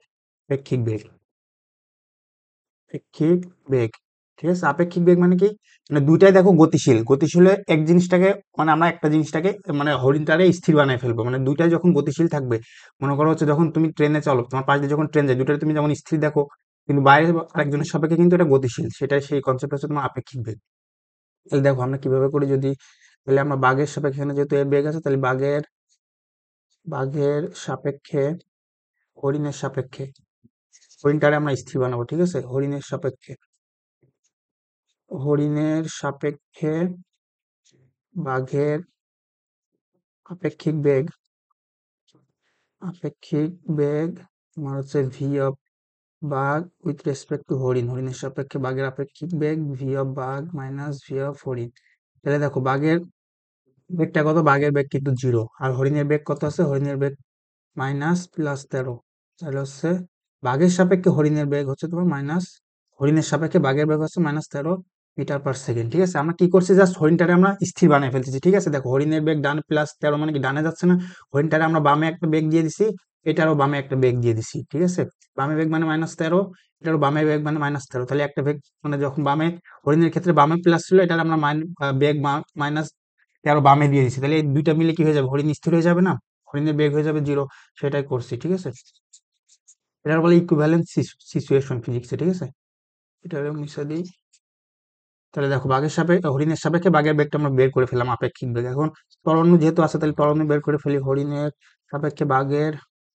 আপেক্ষিক বেগ, আপেক্ষিক বেগ, ঠিক আছে? আপেক্ষিক বেগ মানে কি, মানে দুইটাই দেখো গতিশীল, গতিশীল হলে এক জিনিসটাকে, মানে আমরা একটা জিনিসটাকে মানে হরিণটারে স্থির বানায় ফেলবো, মানে দুইটাই যখন গতিশীল থাকবে, মনে করো হচ্ছে যখন তুমি ট্রেনে চলো, তোমার পাশ দিয়ে যখন ট্রেন যায়, দুটাই তুমি যেমন স্থির দেখো, কিন্তু বাইরে আরেকজনের সাপেক্ষে কিন্তু এটা গতিশীল, সেটাই সেই কনসেপ্ট হচ্ছে তোমার আপেক্ষিক বেগ। তাহলে দেখো আমরা কিভাবে করি, যদি তাহলে আমরা বাঘের সাপেক্ষে, এখানে যেহেতু এর বেগ আছে, তাহলে বাঘের বাঘের সাপেক্ষে, হরিণের সাপেক্ষে, হরিণটারে আমরা স্থির বানাবো, ঠিক আছে? হরিণের সাপেক্ষে, হরিণের সাপেক্ষে বাঘের আপেক্ষিক বেগ, আপেক্ষিক বেগ তোমার হচ্ছে ভি অফ বাঘ উইথ রেসপেক্ট টু হরিণ, হরিণের সাপেক্ষে বাঘের আপেক্ষিক বেগ ভি অফ বাঘ মাইনাস ভি অফ হরিণ। তাহলে দেখো বাঘের বেগটা কত, বাঘের বেগ কিন্তু 0, আর হরিণের বেগ কত আছে, হরিণের বেগ -+13। তাহলে হচ্ছে বাঘের সাপেক্ষে হরিণের বেগ হচ্ছে তোমার মাইনাস, হরিণের সাপেক্ষে বাঘের বেগ হচ্ছে -13 মিটার পার সেকেন্ড, ঠিক আছে? আমরা কি করছি, জাস্ট হরিণটারে আমরা স্থির বানিয়ে ফেলতেছি, ঠিক আছে? দেখো হরিণের বেগ ডান +13 মানে কি ডানে যাচ্ছে না, হরিণটারে আমরা বামে একটা বেগ দিয়ে দিছি, এটারও বামে একটা বেগ দিয়ে দিছি, ঠিক আছে? বামে বেগ মানে -13, এটারও বামে বেগ মানে -13, তাহলে একটা বেগ, মানে যখন বামে, হরিণের ক্ষেত্রে বামে প্লাস ছিল, এটার আমরা বেগ -13 বামে দিয়ে দিছি, তাহলে এই দুইটা মিলে কি হয়ে যাবে, হরিণ স্থির হয়ে যাবে না, হরিণের বেগ হয়ে যাবে 0, সেটাই করছি, ঠিক আছে? এটার বলে ইকুইভ্যালেন্ট সিচুয়েশন ফিজিক্সে, ঠিক আছে? এটা মিশা দিই। তাহলে দেখো বাঘের সাপেক্ষে, হরিণের সাপেক্ষে বাঘের বেগটা আমরা বের করে ফেললাম, আপেক্ষিক বেগ। এখন ত্বরণ যেহেতু আছে, তাহলে ত্বরণ বের করে ফেলি, হরিণের সাপেক্ষে বাঘের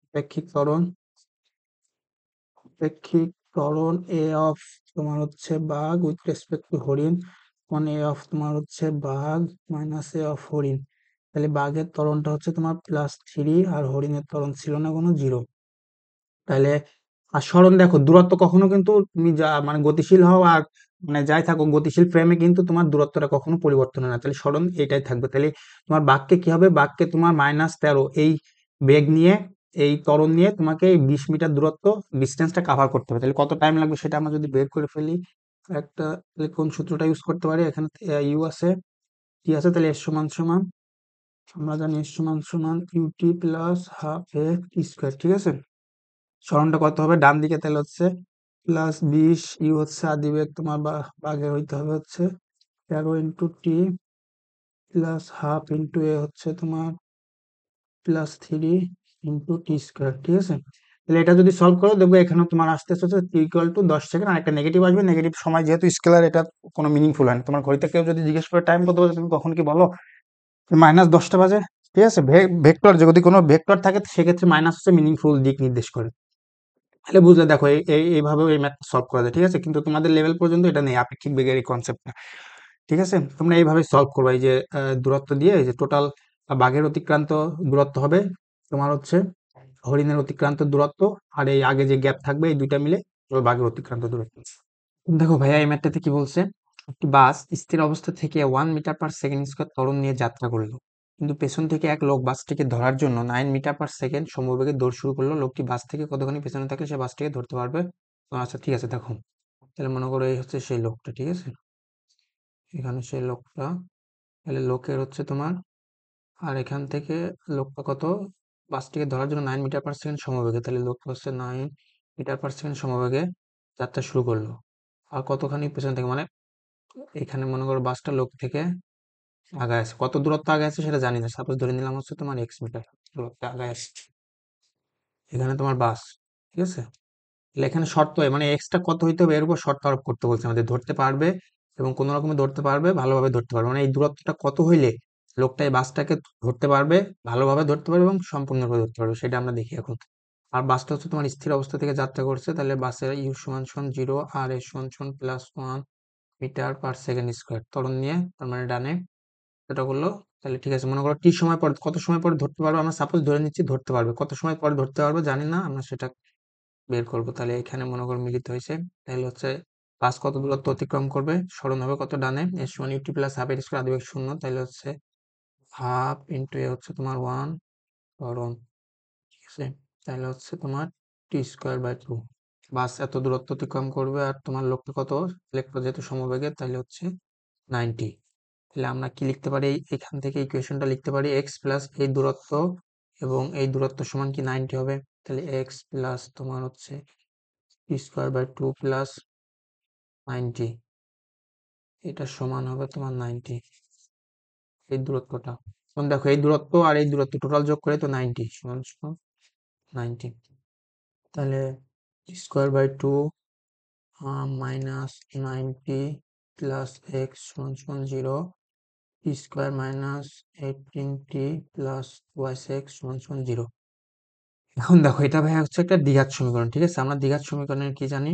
আপেক্ষিক ত্বরণ, আপেক্ষিক ত্বরণ এ অফ তোমার হচ্ছে বাঘ উইথ রেসপেক্ট টু হরিণ, মানে এ অফ তোমার হচ্ছে বাঘ মাইনাস এ অফ হরিণ। তাহলে বাঘের ত্বরণটা হচ্ছে তোমার +3, আর হরিণের ত্বরণ ছিল না কোনো 0। তাহলে আর সরণ দেখো, দূরত্ব কখনো কিন্তু তুমি যা মানে গতিশীল হও আর মানে যাই থাকো, গতিশীল ফ্রেমে কিন্তু তোমার দূরত্বটা কখনো পরিবর্তন হয় না, তাহলে সরণ এটাই থাকবে। তাহলে তোমার বাক্যে কি হবে, বাক্যে তোমার -13 এই বেগ নিয়ে, এই ত্বরণ নিয়ে তোমাকে এই 20 মিটার দূরত্ব, ডিস্টেন্সটা কাভার করতে হবে। তাহলে কত টাইম লাগবে সেটা আমরা যদি বের করে ফেলি, একটা, তাহলে কোন সূত্রটা ইউজ করতে পারি, এখানে ইউ আছে, টি আছে, তাহলে এস সমান সমান, আমরা জানি এস সমান সমান u t plus half a t square, ঠিক আছে? সরণটা কত হবে ডান দিকে, তাহলে হচ্ছে +20, ইউ হচ্ছে আদিবেগ তোমার, বাঘের হইতে হবে হচ্ছে 13 × টি প্লাস হাফ ইন্টু এ হচ্ছে তোমার +3 × টি স্কোয়ার, ঠিক আছে? তাহলে এটা যদি সলভ করো, দেখবে এখানে তোমার আসতে হচ্ছে টি = 10 সেকেন্ড, আর একটা নেগেটিভ আসবে, নেগেটিভ সময় যেহেতু স্কেলার, এটা কোনো মিনিংফুল হয় না। তোমার ঘড়িতে কেউ যদি জিজ্ঞেস করে টাইম কত বাজে, তুমি কখন কি বলো, -10টা বাজে, ঠিক আছে? ভেক্টর যদি কোনো ভেক্টর থাকে, সেক্ষেত্রে মাইনাস হচ্ছে মিনিংফুল দিক নির্দেশ করে। তাহলে বুঝলে, দেখো এইভাবে এই ম্যাথ সলভ করা যায়, ঠিক আছে? কিন্তু তোমাদের লেভেল পর্যন্ত এটা নেই, আপেক্ষিক বেগের এই কনসেপ্টটা, ঠিক আছে? তোমরা এইভাবে সলভ করবে, এই যে দূরত্ব দিয়ে, এই যে টোটাল বাঘের অতিক্রান্ত দূরত্ব হবে তোমার হচ্ছে হরিণের অতিক্রান্ত দূরত্ব, আর এই আগে যে গ্যাপ থাকবে, এই দুইটা মিলে তোমার বাঘের অতিক্রান্ত দূরত্ব। দেখো ভাইয়া, এই ম্যাথটাতে কি বলছে, একটি বাস স্থির অবস্থা থেকে 1 মিটার/সেকেন্ড স্কয়ার ত্বরণ নিয়ে যাত্রা করলো, কিন্তু পেছন থেকে এক লোক বাসটিকে ধরার জন্য 9 মিটার/সেকেন্ড সমবেগে দৌড় শুরু করলো। লোকটি বাস থেকে কতখানি পেছনে থাকলে সে বাসটিকে ধরতে পারবে? আচ্ছা, ঠিক আছে, দেখো, তাহলে মনে করো এই হচ্ছে সেই লোকটা, ঠিক আছে? এখানে সেই লোকটা, তাহলে লোকের হচ্ছে তোমার, আর এখান থেকে লোকটা কত, বাসটিকে ধরার জন্য 9 মিটার/সেকেন্ড সমবেগে, তাহলে লোকটা হচ্ছে 9 মিটার/সেকেন্ড সমবেগে যাত্রা শুরু করলো, আর কতখানি পেছন থেকে, মানে এখানে মনে করো বাসটা লোক থেকে আগায় আছে, কত দূরত্ব আগে আছে সেটা জানি না, সাপোজ ধরে নিলাম হচ্ছে তোমার x মিটার দূরত্ব আগায় আছে, এখানে তোমার বাস, ঠিক আছে? তাহলে এখানে শর্ত মানে এক্সটা কত হইতে হবে, এর উপর শর্ত আরোপ করতে বলছে আমাদের, ধরতে পারবে এবং কোনো রকমে ধরতে পারবে, ভালোভাবে ধরতে পারবে, মানে এই দূরত্বটা কত হইলে লোকটা এই বাসটাকে ধরতে পারবে, ভালোভাবে ধরতে পারবে এবং সম্পূর্ণভাবে ধরতে পারবে, সেটা আমরা দেখি এখন। আর বাসটা হচ্ছে তোমার স্থির অবস্থা থেকে যাত্রা করছে, তাহলে বাসের ইউ সমান সমান 0, আর এস সমান সমান +1 মিটার/সেকেন্ড স্কয়ার ত্বরণ নিয়ে, তার মানে ডানে এটা করলো। তাহলে ঠিক আছে, মনে করো টি সময় পর, কত সময় পরে ধরতে পারবো, আমরা সাপোজ ধরে নিচ্ছি ধরতে পারবে, কত সময় পরে ধরতে পারবো জানি না, আমরা সেটা বের করবো। তাহলে এখানে মনে করো মিলিত হয়েছে, তাহলে হচ্ছে বাস কত দূরত্ব অতিক্রম করবে, সরণ হবে কত ডানে, এস সমান ইউটি প্লাস হাফ এর স্কয়ার, আদিবেগ 0, তাহলে হচ্ছে হাফ ইন্টু এ হচ্ছে তোমার 1 সরণ, ঠিক আছে? তাহলে হচ্ছে তোমার টি²/2, বাস এত দূরত্ব অতিক্রম করবে, আর তোমার লক্ষ্য কত, ইলেকট্রন যেহেতু সমবেগে, তাহলে হচ্ছে 90। তাহলে আমরা কি লিখতে পারি, এখান থেকে ইকুয়েশনটা লিখতে পারি, এক্স প্লাস এই দূরত্ব এবং এই দূরত্ব সমান কি 90 হবে। তাহলে এক্স প্লাস তোমার হচ্ছে পি স্কোয়ার বাই 2 প্লাস 90, এটা সমান হবে তোমার 90, এই দূরত্বটা। এখন দেখো এই দূরত্ব আর এই দূরত্ব টোটাল যোগ করে তো 90 সমান সমান 90। তাহলে square by 2 minus 90 plus x সমান সমান 0, p square minus 18t plus y x সমান সমান 0। এখন দেখো এটা ভাই হচ্ছে একটা দ্বিঘাত সমীকরণ, ঠিক আছে। আমরা দ্বিঘাত সমীকরণের কি জানি,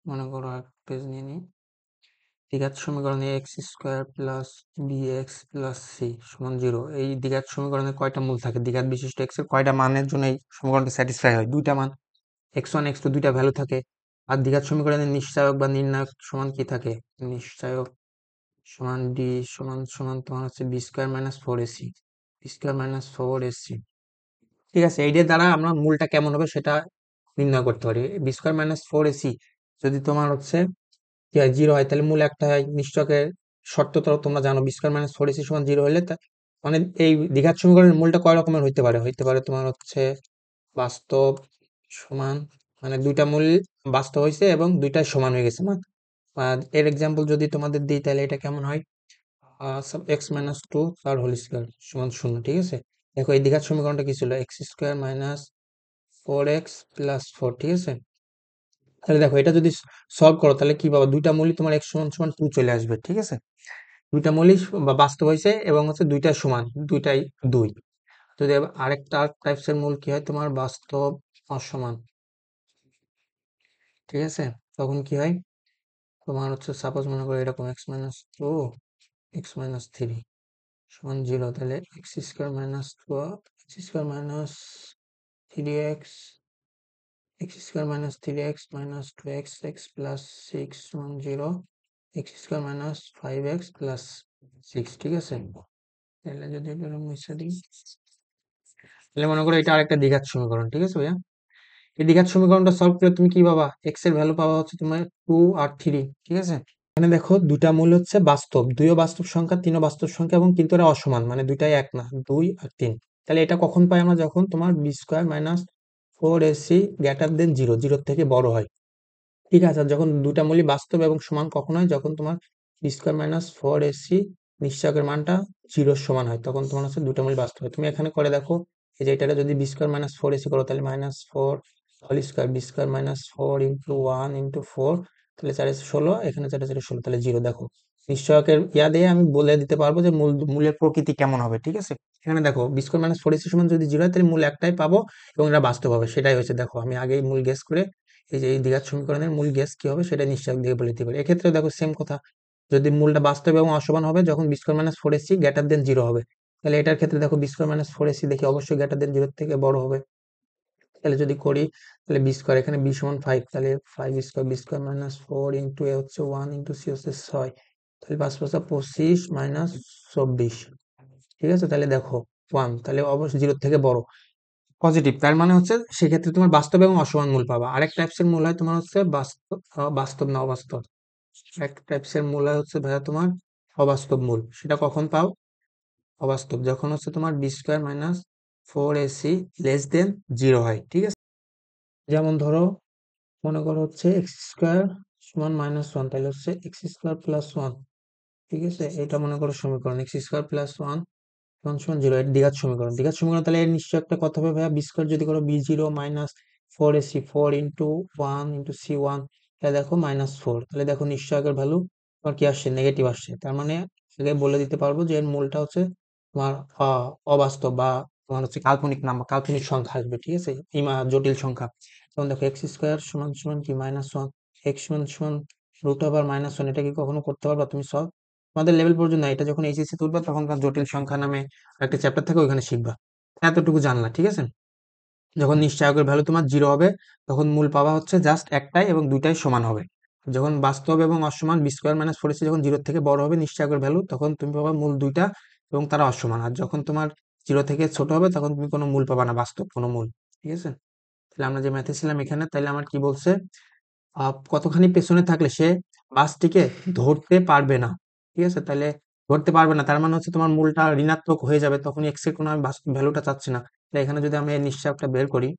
মনে করো এক পেজ নিয়ে নিই। দ্বিঘাত সমীকরণে x square plus b x plus c সমান 0, এই দ্বিঘাত সমীকরণে কয়টা মূল থাকে, দ্বিঘাত বিশিষ্ট এক্স এর কয়টা মানের জন্য এই সমীকরণটা স্যাটিসফাই হয়, দুইটা মান, x1 x2 দুইটা ভ্যালু থাকে। আর দ্বিঘাত সমীকরণের নিশ্চায়ক বা নির্ণায়ক সমান কি থাকে, নিশ্চায়ক সমান ডি সমান সমান তোমার হচ্ছে b square minus 4ac, b square minus 4ac। ঠিক আছে, এইটার দ্বারা আমরা মূলটা কেমন হবে সেটা নির্ণয় করতে পারি। বি স্কোয়ার মাইনাস 4ac যদি তোমার হচ্ছে কি হয় 0 হয়, তাহলে মূল একটা হয়। নিশ্চয়কের শর্ত তো তোমরা জানো, বি স্কোয়ার মাইনাস 4ac সমান 0 হলে মানে এই দ্বিঘাত সমীকরণের মূলটা কয় রকমের হইতে পারে তোমার হচ্ছে বাস্তব, সমান, মানে দুইটা মূল বাস্তব হয়েছে এবং দুইটাই সমান হয়ে গেছে মান। এর এক্সাম্পল যদি তোমাদের দিই তাহলে এটা কেমন হয়, এক্স মাইনাস 2 তার হোল স্কোয়ার সমান 0। ঠিক আছে, দেখো এই দ্বিঘাত সমীকরণটা কি ছিল, x square minus 4x plus 4। ঠিক আছে, তাহলে দেখো এটা যদি সলভ করো তাহলে কি পাবো, দুইটা মূলই তোমার এক্স সমান সমান 2 চলে আসবে। ঠিক আছে, দুইটা মূলই বাস্তব হয়েছে এবং হচ্ছে দুইটা সমান, দুইটাই 2। যদি আরেকটা টাইপস এর মূল কি হয় তোমার বাস্তব অসমান। ঠিক আছে, তখন কি হয় তোমার হচ্ছে সাপোজ মনে করো এরকম এক্স মাইনাস 2 এক্স মাইনাস 3 সমান 0, তাহলে x square minus 2 x square minus 3x, x square minus 3x minus 2x x plus 6 সমান 0, x square minus 5x plus 6। ঠিক আছে, তাহলে যদি এটা মুছে দিই তাহলে মনে করো এটা আরেকটা দ্বিঘাত সমীকরণ। ঠিক আছে ভাইয়া, এই দ্বিঘাত সমীকরণটা সলভ করে তুমি কি পাবা, এক্স এর ভ্যালু পাবা হচ্ছে তোমার 2 আর 3। ঠিক আছে, এখানে দেখো দুটা মূল হচ্ছে বাস্তব, দুইও বাস্তব সংখ্যা, তিনও বাস্তব সংখ্যা, এবং কিন্তু এরা অসমান, মানে দুইটাই এক না, 2 আর 3। তাহলে এটা কখন পাই আমরা, যখন তোমার b square minus 4ac greater than 0, 0 থেকে বড় হয়। ঠিক আছে, আর যখন দুটা মূলই বাস্তব এবং সমান কখন হয়, যখন তোমার বি স্কোয়ার মাইনাস 4ac নিশ্চয়কের মানটা 0 সমান হয়, তখন তোমার হচ্ছে দুটা মূল বাস্তব হয়। তুমি এখানে করে দেখো, এই যে এটা যদি বি স্কোয়ার মাইনাস 4ac করো তাহলে minus 4 whole square, b square minus 4 into 1 into 4, তাহলে 4 16, এখানে 4 4 16, তাহলে 0। দেখো নিশ্চয়কের ইয়া দিয়ে আমি বলে দিতে পারবো যে মূলের প্রকৃতি কেমন হবে। ঠিক আছে, এখানে দেখো বি স্কোয়ার মাইনাস 4ac সমান যদি 0 হয় তাহলে মূল একটাই পাবো এবং এটা বাস্তব হবে, সেটাই হয়েছে। দেখো আমি আগেই মূল গেস করে এই যে এই দ্বিঘাত সমীকরণের মূল গেস কি হবে সেটা নিশ্চয়ক দিয়ে বলে দিতে পারি। এক্ষেত্রে দেখো সেম কথা, যদি মূলটা বাস্তব এবং অসমান হবে যখন b square minus 4ac greater than 0 হবে, তাহলে এটার ক্ষেত্রে দেখো বি স্কোয়ার মাইনাস 4ac দেখি অবশ্যই গ্রেটার দেন 0 থেকে বড় হবে। তাহলে যদি করি তাহলে বি স্কোয়ার, এখানে বি সমান 5, তাহলে 5 square, b square minus 4 into a হচ্ছে 1 ইন্টু সি হচ্ছে 6, তাহলে 5 5 25 মাইনাস 24। ঠিক আছে, তাহলে দেখো 1, তাহলে অবশ্যই 0 থেকে বড়, পজিটিভ, তার মানে হচ্ছে সেক্ষেত্রে তোমার বাস্তব এবং অসমান মূল পাবা। আরেক টাইপস এর মূল হয় তোমার হচ্ছে বাস্তব, বাস্তব না অবাস্তব। এক টাইপস এর মূল হয় হচ্ছে ভাইয়া তোমার অবাস্তব মূল, সেটা কখন পাও, অবাস্তব যখন হচ্ছে তোমার b square minus 4ac less than 0 হয়। ঠিক আছে, যেমন ধরো মনে করো হচ্ছে এক্স স্কোয়ার সমান -1, তাহলে হচ্ছে এক্স স্কোয়ার প্লাস 1। ঠিক আছে, এটা মনে করো সমীকরণ এক্স স্কোয়ার প্লাস 1 সমান সমান 0, এর দ্বিঘাত সমীকরণ। দ্বিঘাত সমীকরণ তাহলে এর নিশ্চয় একটা কত হবে ভাইয়া, বি স্কোয়ার যদি করো বি0 minus 4ac, 4 into 1 into c1, তাহলে দেখো -4, তাহলে দেখো নিশ্চয়কের ভ্যালু তোমার কি আসছে, নেগেটিভ আসছে। তার মানে আগে বলে দিতে পারবো যে এর মূলটা হচ্ছে তোমার অবাস্তব বা তোমার হচ্ছে কাল্পনিক নাম্বার, কাল্পনিক সংখ্যা আসবে। ঠিক আছে, জটিল সংখ্যা। যেমন দেখো এক্স স্কোয়ার সমান সমান কি -1, এক্স সমান সমান রুট ওভার -1, এটা কি কখনো করতে পারবা তুমি সলভ, আমাদের লেভেল পর্যন্ত না, এটা যখন এইচএসসি তুলবা তখন জটিল সংখ্যা নামে একটা চ্যাপ্টার থাকে, ওইখানে শিখবা। এতটুকু জানলা। ঠিক আছে, যখন নিশ্চয়কের ভ্যালু তোমার 0 হবে তখন মূল পাওয়া হচ্ছে জাস্ট একটাই এবং দুইটাই সমান হবে। যখন বাস্তব এবং অসমান বি স্কোয়ার মাইনাস 4ac যখন 0 থেকে বড় হবে নিশ্চয়কের ভ্যালু, তখন তুমি পাবা মূল দুইটা এবং তারা অসমান। আর যখন তোমার 0 থেকে ছোট হবে তখন তুমি কোনো মূল পাবা না, বাস্তব কোনো মূল। ঠিক আছে, তাহলে আমরা যে ম্যাথে ছিলাম এখানে, তাহলে আমার কি বলছে, কতখানি পেছনে থাকলে সে বাসটিকে ধরতে পারবে না। ঠিক আছে, তাহলে ধরতে পারবে না তার মানে হচ্ছে তোমার মূলটা ঋণাত্মক হয়ে যাবে, তখন এক্স এর কোনো আমি ভ্যালুটা চাচ্ছি না, এখানে যদি আমি এই নিশ্চয়কটা বের করি,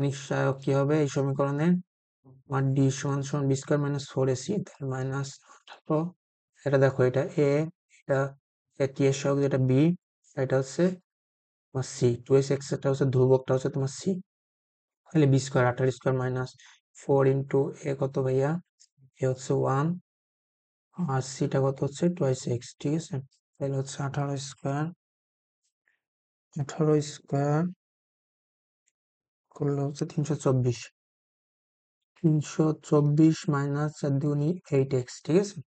নিশ্চয়ক কি হবে এই সমীকরণে, আমার ডি সমান সমান b square minus four a c minus, এটা দেখো এটা এ, এটা টি এর সহগ, যেটা বি, এটা হচ্ছে তোমার সি, টু এস এক্স, এটা হচ্ছে ধ্রুবকটা হচ্ছে তোমার সি, তাহলে b square, 18 square minus 4 into a কত ভাইয়া, এ হচ্ছে 1, আর সিটা কত হচ্ছে টোয়াইস এক্স, ঠিক আছে, তাহলে হচ্ছে 18 স্কোয়ার, 18 স্কোয়ার করলে হচ্ছে 324, 324 মাইনাস 4 দুগুণী 8x, ঠিক আছে।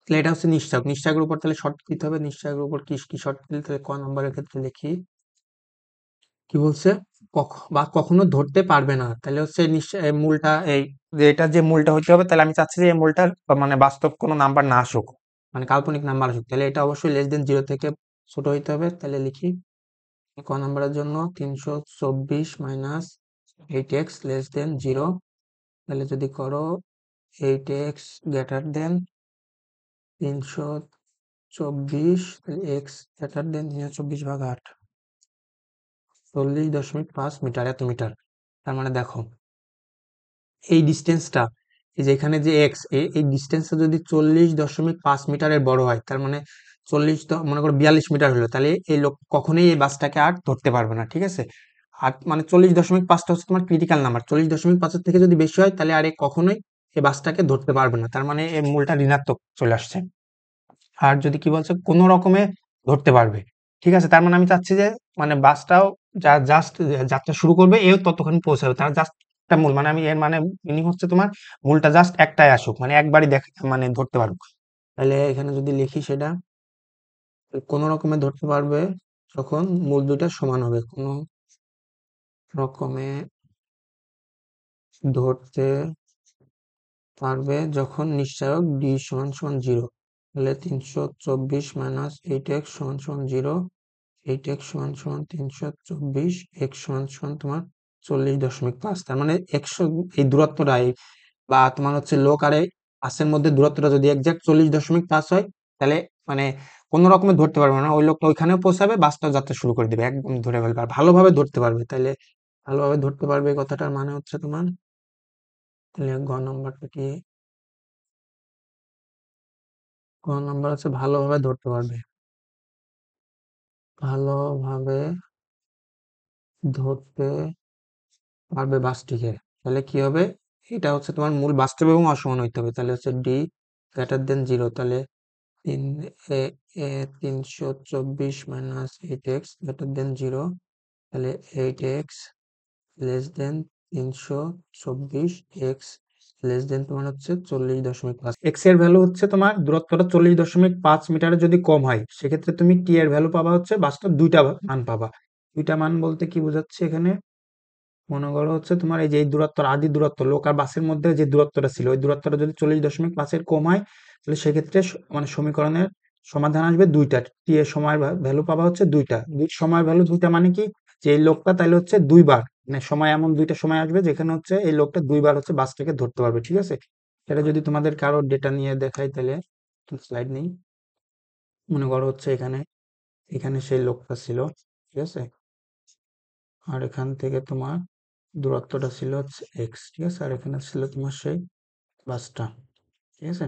তাহলে এটা হচ্ছে নিশ্চয়ক, নিশ্চয়কের উপর তাহলে শর্ত দিতে হবে, নিশ্চয়কের উপর কি কি শর্ত দিলে, তাহলে ক নম্বরের ক্ষেত্রে লিখি, কি বলছে, বা কখনো ধরতে পারবে না, তাহলে হচ্ছে নিশ্চয় এই মূলটা, এই যে এটা যে মূলটা হইতে হবে, তাহলে আমি চাচ্ছি যে এই মূলটার মানে বাস্তব কোনো নাম্বার না আসুক, মানে কাল্পনিক নাম্বার আসুক, তাহলে এটা অবশ্যই লেস দেন 0 থেকে ছোট হইতে হবে, তাহলে লিখি ক নাম্বারের জন্য 324 মাইনাস 8x লেস দেন 0, তাহলে যদি করো 8x গ্রেটার দেন 324, তাহলে x গ্রেটার দেন 324/8, 40.5 মিটার, এত মিটার। তার মানে দেখো এই ডিস্টেন্সটা, এই যে এখানে যে এক্স, এই ডিস্টেন্সটা যদি 40.5 মিটারের বড় হয়, তার মানে 40, মনে করো 42 মিটার হলো, তাহলে এই লোক কখনোই এই বাসটাকে আর ধরতে পারবে না, ঠিক আছে। আর মানে 40.5টা হচ্ছে তোমার ক্রিটিক্যাল নাম্বার, 40.5-এর থেকে যদি বেশি হয়, তাহলে আর এ কখনোই এই বাসটাকে ধরতে পারবে না, তার মানে এই মূলটা ঋণাত্মক চলে আসছে। আর যদি কি বলছে কোনো রকমে ধরতে পারবে, ঠিক আছে, তার মানে আমি চাচ্ছি যে মানে বাসটাও যা জাস্ট যাত্রা শুরু করবে, এও ততক্ষণ পৌঁছাবে, তার জাস্ট একটা মূল, মানে আমি এর মানে মিনিং হচ্ছে তোমার মূলটা জাস্ট একটাই আসুক, মানে একবারই দেখ মানে ধরতে পারবো। তাহলে এখানে যদি লিখি সেটা, কোনো রকমে ধরতে পারবে যখন মূল দুইটা সমান হবে, কোনো রকমে ধরতে পারবে যখন নিশ্চয়ক ডি সমান সমান 0, তাহলে 324 মাইনাস 8x সমান সমান 0, 8x সমান সমান 324, x সমান সমান তোমার 40.5, তার মানে 100, এই দূরত্বটাই বা তোমার হচ্ছে লোক আর এই পাসের মধ্যে দূরত্বটা যদি একজ্যাক্ট 40.5 হয়, তাহলে মানে কোনো রকমে ধরতে পারবে না, ওই লোকটা ওইখানেও পৌঁছাবে, বাসটা যাত্রা শুরু করে দিবে, একদম ধরে ফেলবে, আর ভালোভাবে ধরতে পারবে, তাহলে ভালোভাবে ধরতে পারবে এই কথাটার মানে হচ্ছে তোমার, তাহলে গ নম্বরটা কি, গ নম্বর হচ্ছে ভালোভাবে ধরতে পারবে, ভালোভাবে ধরতে পারবে বাসটিকে, তাহলে কি হবে, এটা হচ্ছে তোমার মূল বাস্তব এবং অসমান হইতে হবে, তাহলে হচ্ছে ডি গ্রেটার দেন 0, তাহলে তিন এ এ 324 মাইনাস 8x গ্রেটার দেন 0, তাহলে 8x less than 324, x less than তোমার হচ্ছে 40.5, এক্স এর ভ্যালু হচ্ছে তোমার দূরত্বটা 40.5 মিটারে যদি কম হয়, সেক্ষেত্রে তুমি টি এর ভ্যালু পাবা হচ্ছে বাস্তব দুইটা মান পাবা। দুইটা মান বলতে কি বোঝাচ্ছে এখানে, মনে করো হচ্ছে তোমার এই যে এই দূরত্ব, আদি দূরত্ব লোক আর বাসের মধ্যে যে দূরত্বটা ছিল, ওই দূরত্বটা যদি 40.5-এর কম হয়, তাহলে সেক্ষেত্রে মানে সমীকরণের সমাধান আসবে দুইটা, টি এর সময়ের ভ্যালু পাবা হচ্ছে দুইটা, সময়ের ভ্যালু দুইটা মানে কি, যে এই লোকটা তাহলে হচ্ছে দুইবার, মানে সময় এমন দুইটা সময় আসবে যেখানে হচ্ছে এই লোকটা দুইবার হচ্ছে বাসটাকে ধরতে পারবে, ঠিক আছে। এটা যদি তোমাদের কারো ডেটা নিয়ে দেখাই, তাহলে স্লাইড নেই, মনে করো হচ্ছে এখানে, এখানে সেই লোকটা ছিল, ঠিক আছে, আর এখান থেকে তোমার দূরত্বটা ছিল হচ্ছে এক্স, ঠিক আছে, আর এখানে ছিল তোমার সেই বাসটা, ঠিক আছে।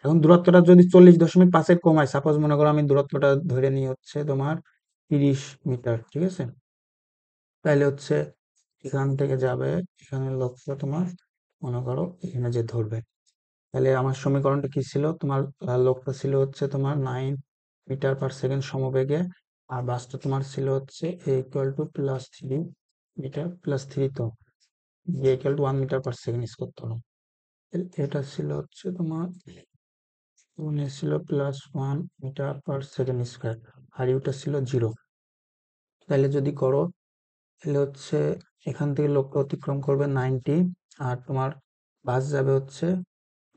এখন দূরত্বটা যদি 40.5-এর কম হয়, সাপোজ মনে করো আমি দূরত্বটা ধরে নিই হচ্ছে তোমার 30 মিটার, ঠিক আছে, তাহলে হচ্ছে এখান থেকে যাবে, এখানে লক্ষ্য তোমার মনে করো এখানে যে ধরবে, তাহলে আমার সমীকরণটা কি ছিল, তোমার লক্ষ্য ছিল হচ্ছে তোমার 9 মিটার পার সেকেন্ড সমবেগে, আর বাসটা তোমার ছিল হচ্ছে এ ইকুয়াল টু +3 মিটার+3, তো a equal to 1 metre per second use করতে হবে, এটা ছিল হচ্ছে তোমার ছিল +1 মিটার পার সেকেন্ড স্কোয়ার, আর ইউটা ছিল 0, তাহলে যদি করো, তাহলে হচ্ছে এখান থেকে লক্ষ্য অতিক্রম করবে 90, আর তোমার বাস যাবে হচ্ছে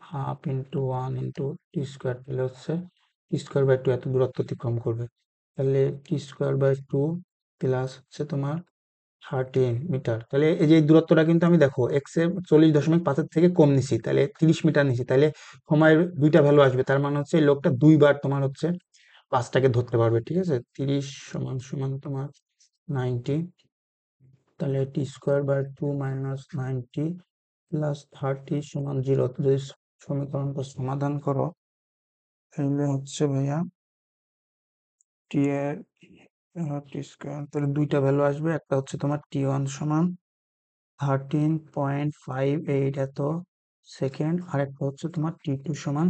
half into 1 into T square, তাহলে হচ্ছে টি স্কোয়ার বাই 2 এত দূরত্ব অতিক্রম করবে, তাহলে টি স্কোয়ার বাই 2 প্লাস হচ্ছে তোমার 13 মিটার, তাহলে এই যে এই দূরত্বটা কিন্তু আমি দেখো এক্স এর 40.5-এর থেকে কম নিছি, তাহলে 30 মিটার নিছি, তাহলে সময়ের দুইটা ভ্যালু আসবে, তার মানে হচ্ছে এই লোকটা দুইবার তোমার হচ্ছে বাসটাকে ধরতে পারবে, ঠিক আছে। 30 সমান সমান তোমার 90, তাহলে t² / 2 - 90 + 30 সমান 0। যদি সমীকরণটা সমাধান করো তাহলে হচ্ছে ভাইয়া t এর t², তাহলে দুইটা ভ্যালু আসবে। একটা হচ্ছে তোমার t1 সমান 13.58 এত সেকেন্ড, আর একটা হচ্ছে তোমার t2 সমান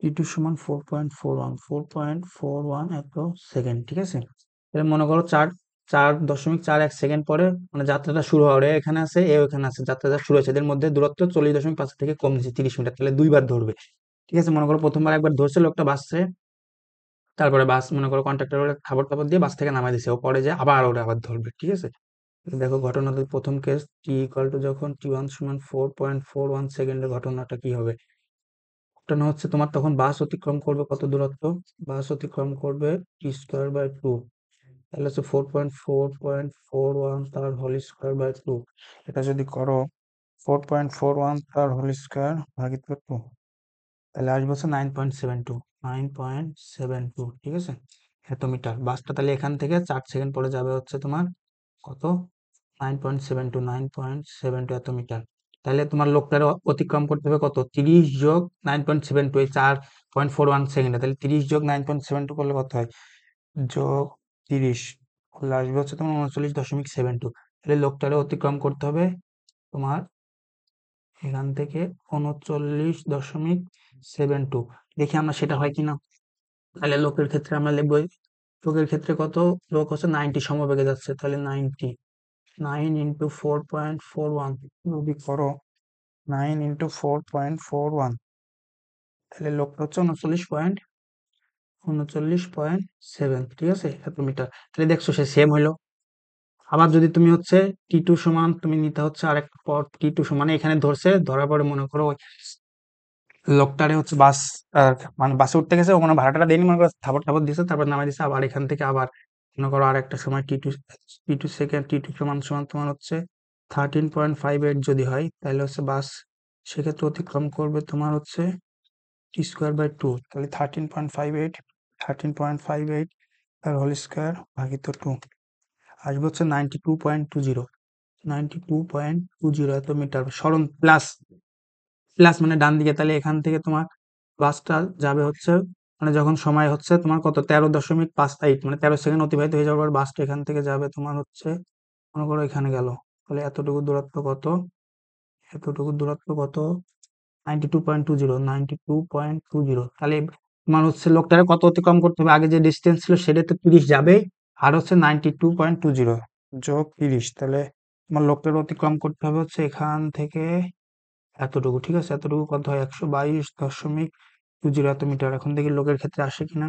t2 সমান 4.41 এত সেকেন্ড, ঠিক আছে। তাহলে মনে করো 4.41 সেকেন্ড পরে মানে যাত্রাটা শুরু হওয়ার এখানে আছে, এখানে আছে, যাত্রাটা শুরু হয়েছে, এদের মধ্যে দূরত্ব 40.5 থেকে কম দিচ্ছে 30 মিটার, তাহলে দুইবার ধরবে, ঠিক আছে। মনে করো প্রথমবার একবার ধরছে লোকটা বাসছে, তারপরে বাস মনে করো কন্ট্রাক্টর খাবার টাবার দিয়ে বাস থেকে নামাই দিছে, ও পরে যে আবার ওরা আবার ধরবে, ঠিক আছে। দেখো ঘটনাতে প্রথম কেস t= যখন t1 সমান 4.41 সেকেন্ডের ঘটনাটা কি হবে। ঘটনা হচ্ছে তোমার তখন বাস অতিক্রম করবে কত দূরত্ব, বাস অতিক্রম করবে t²/2, তাহলে হচ্ছে 4.4.41 তার হোল স্কোয়ার বাই 2। এটা যদি করো 4.41 তার হোল স্কোয়ার ভাগিত 2, তাহলে আসবে হচ্ছে 9.72, ঠিক আছে, এত মিটার। বাসটা তাহলে এখান থেকে 4 সেকেন্ড পরে যাবে হচ্ছে তোমার কত, 9.72 এত মিটার। তাহলে তোমার লোকটার অতিক্রম করতে হবে কত, 30 যোগ 9.72, এই 4.41 সেকেন্ডে, তাহলে 30 যোগ 9.72 করলে কত হয়, যোগ 30 করলে আসবে হচ্ছে তোমার 39.72। তাহলে লোকটারে অতিক্রম করতে হবে তোমার এখান থেকে 39.72। দেখি আমরা সেটা হয় কিনা। তাহলে লোকের ক্ষেত্রে আমরা লিখবো, লোকের ক্ষেত্রে কত, লোক হচ্ছে 90 সমবেগে যাচ্ছে, তাহলে 90, 9 × 4.41 যদি করো 9 × 4.41, তাহলে লোকটা হচ্ছে 39.7, ঠিক আছে, এত মিটার। তাহলে দেখছো সে সেম হইলো। আবার যদি তুমি হচ্ছে t2 সমান তুমি নিতে হচ্ছে আরেকটা পর, t2 সমানে এখানে ধরছে, ধরার পরে মনে করো ওই লোকটারে হচ্ছে বাস মানে বাসে উঠতে গেছে, ওখানে ভাড়াটা দেয়নি, মনে করো থাপড় থাপড় দিছে, তারপর নামাই দিছে, আবার এখান থেকে আবার মনে করো আর একটা সময় টি টু সেকেন্ড, t2 সমান সমান তোমার হচ্ছে 13.58 যদি হয়, তাহলে হচ্ছে বাস সেক্ষেত্রে অতিক্রম করবে তোমার হচ্ছে t²/2, তাহলে 13.58 তার হোল স্কোয়ার ভাগিত 2 আসবে হচ্ছে 92.20 এত মিটার সরণ প্লাস, মানে ডান দিকে। তাহলে এখান থেকে তোমার বাসটা যাবে হচ্ছে মানে যখন সময় হচ্ছে তোমার কত 13.58, মানে 13 সেকেন্ড অতিবাহিত হয়ে যাওয়ার পর বাসটা এখান থেকে যাবে তোমার হচ্ছে মনে করো এখানে গেল, তাহলে এতটুকু দূরত্ব কত 92.20, তাহলে তোমার হচ্ছে লোকটারে কত অতিক্রম করতে হবে, আগে যে ডিস্টেন্স ছিল সেটা তো 30 যাবে, আর হচ্ছে 92.20 যোগ 30, তাহলে তোমার লোকটার অতিক্রম করতে হবে হচ্ছে এখান থেকে এতটুকু, ঠিক আছে। এতটুকু কত হয়, 122.20 এত মিটার। এখন দেখি লোকের ক্ষেত্রে আসে কিনা।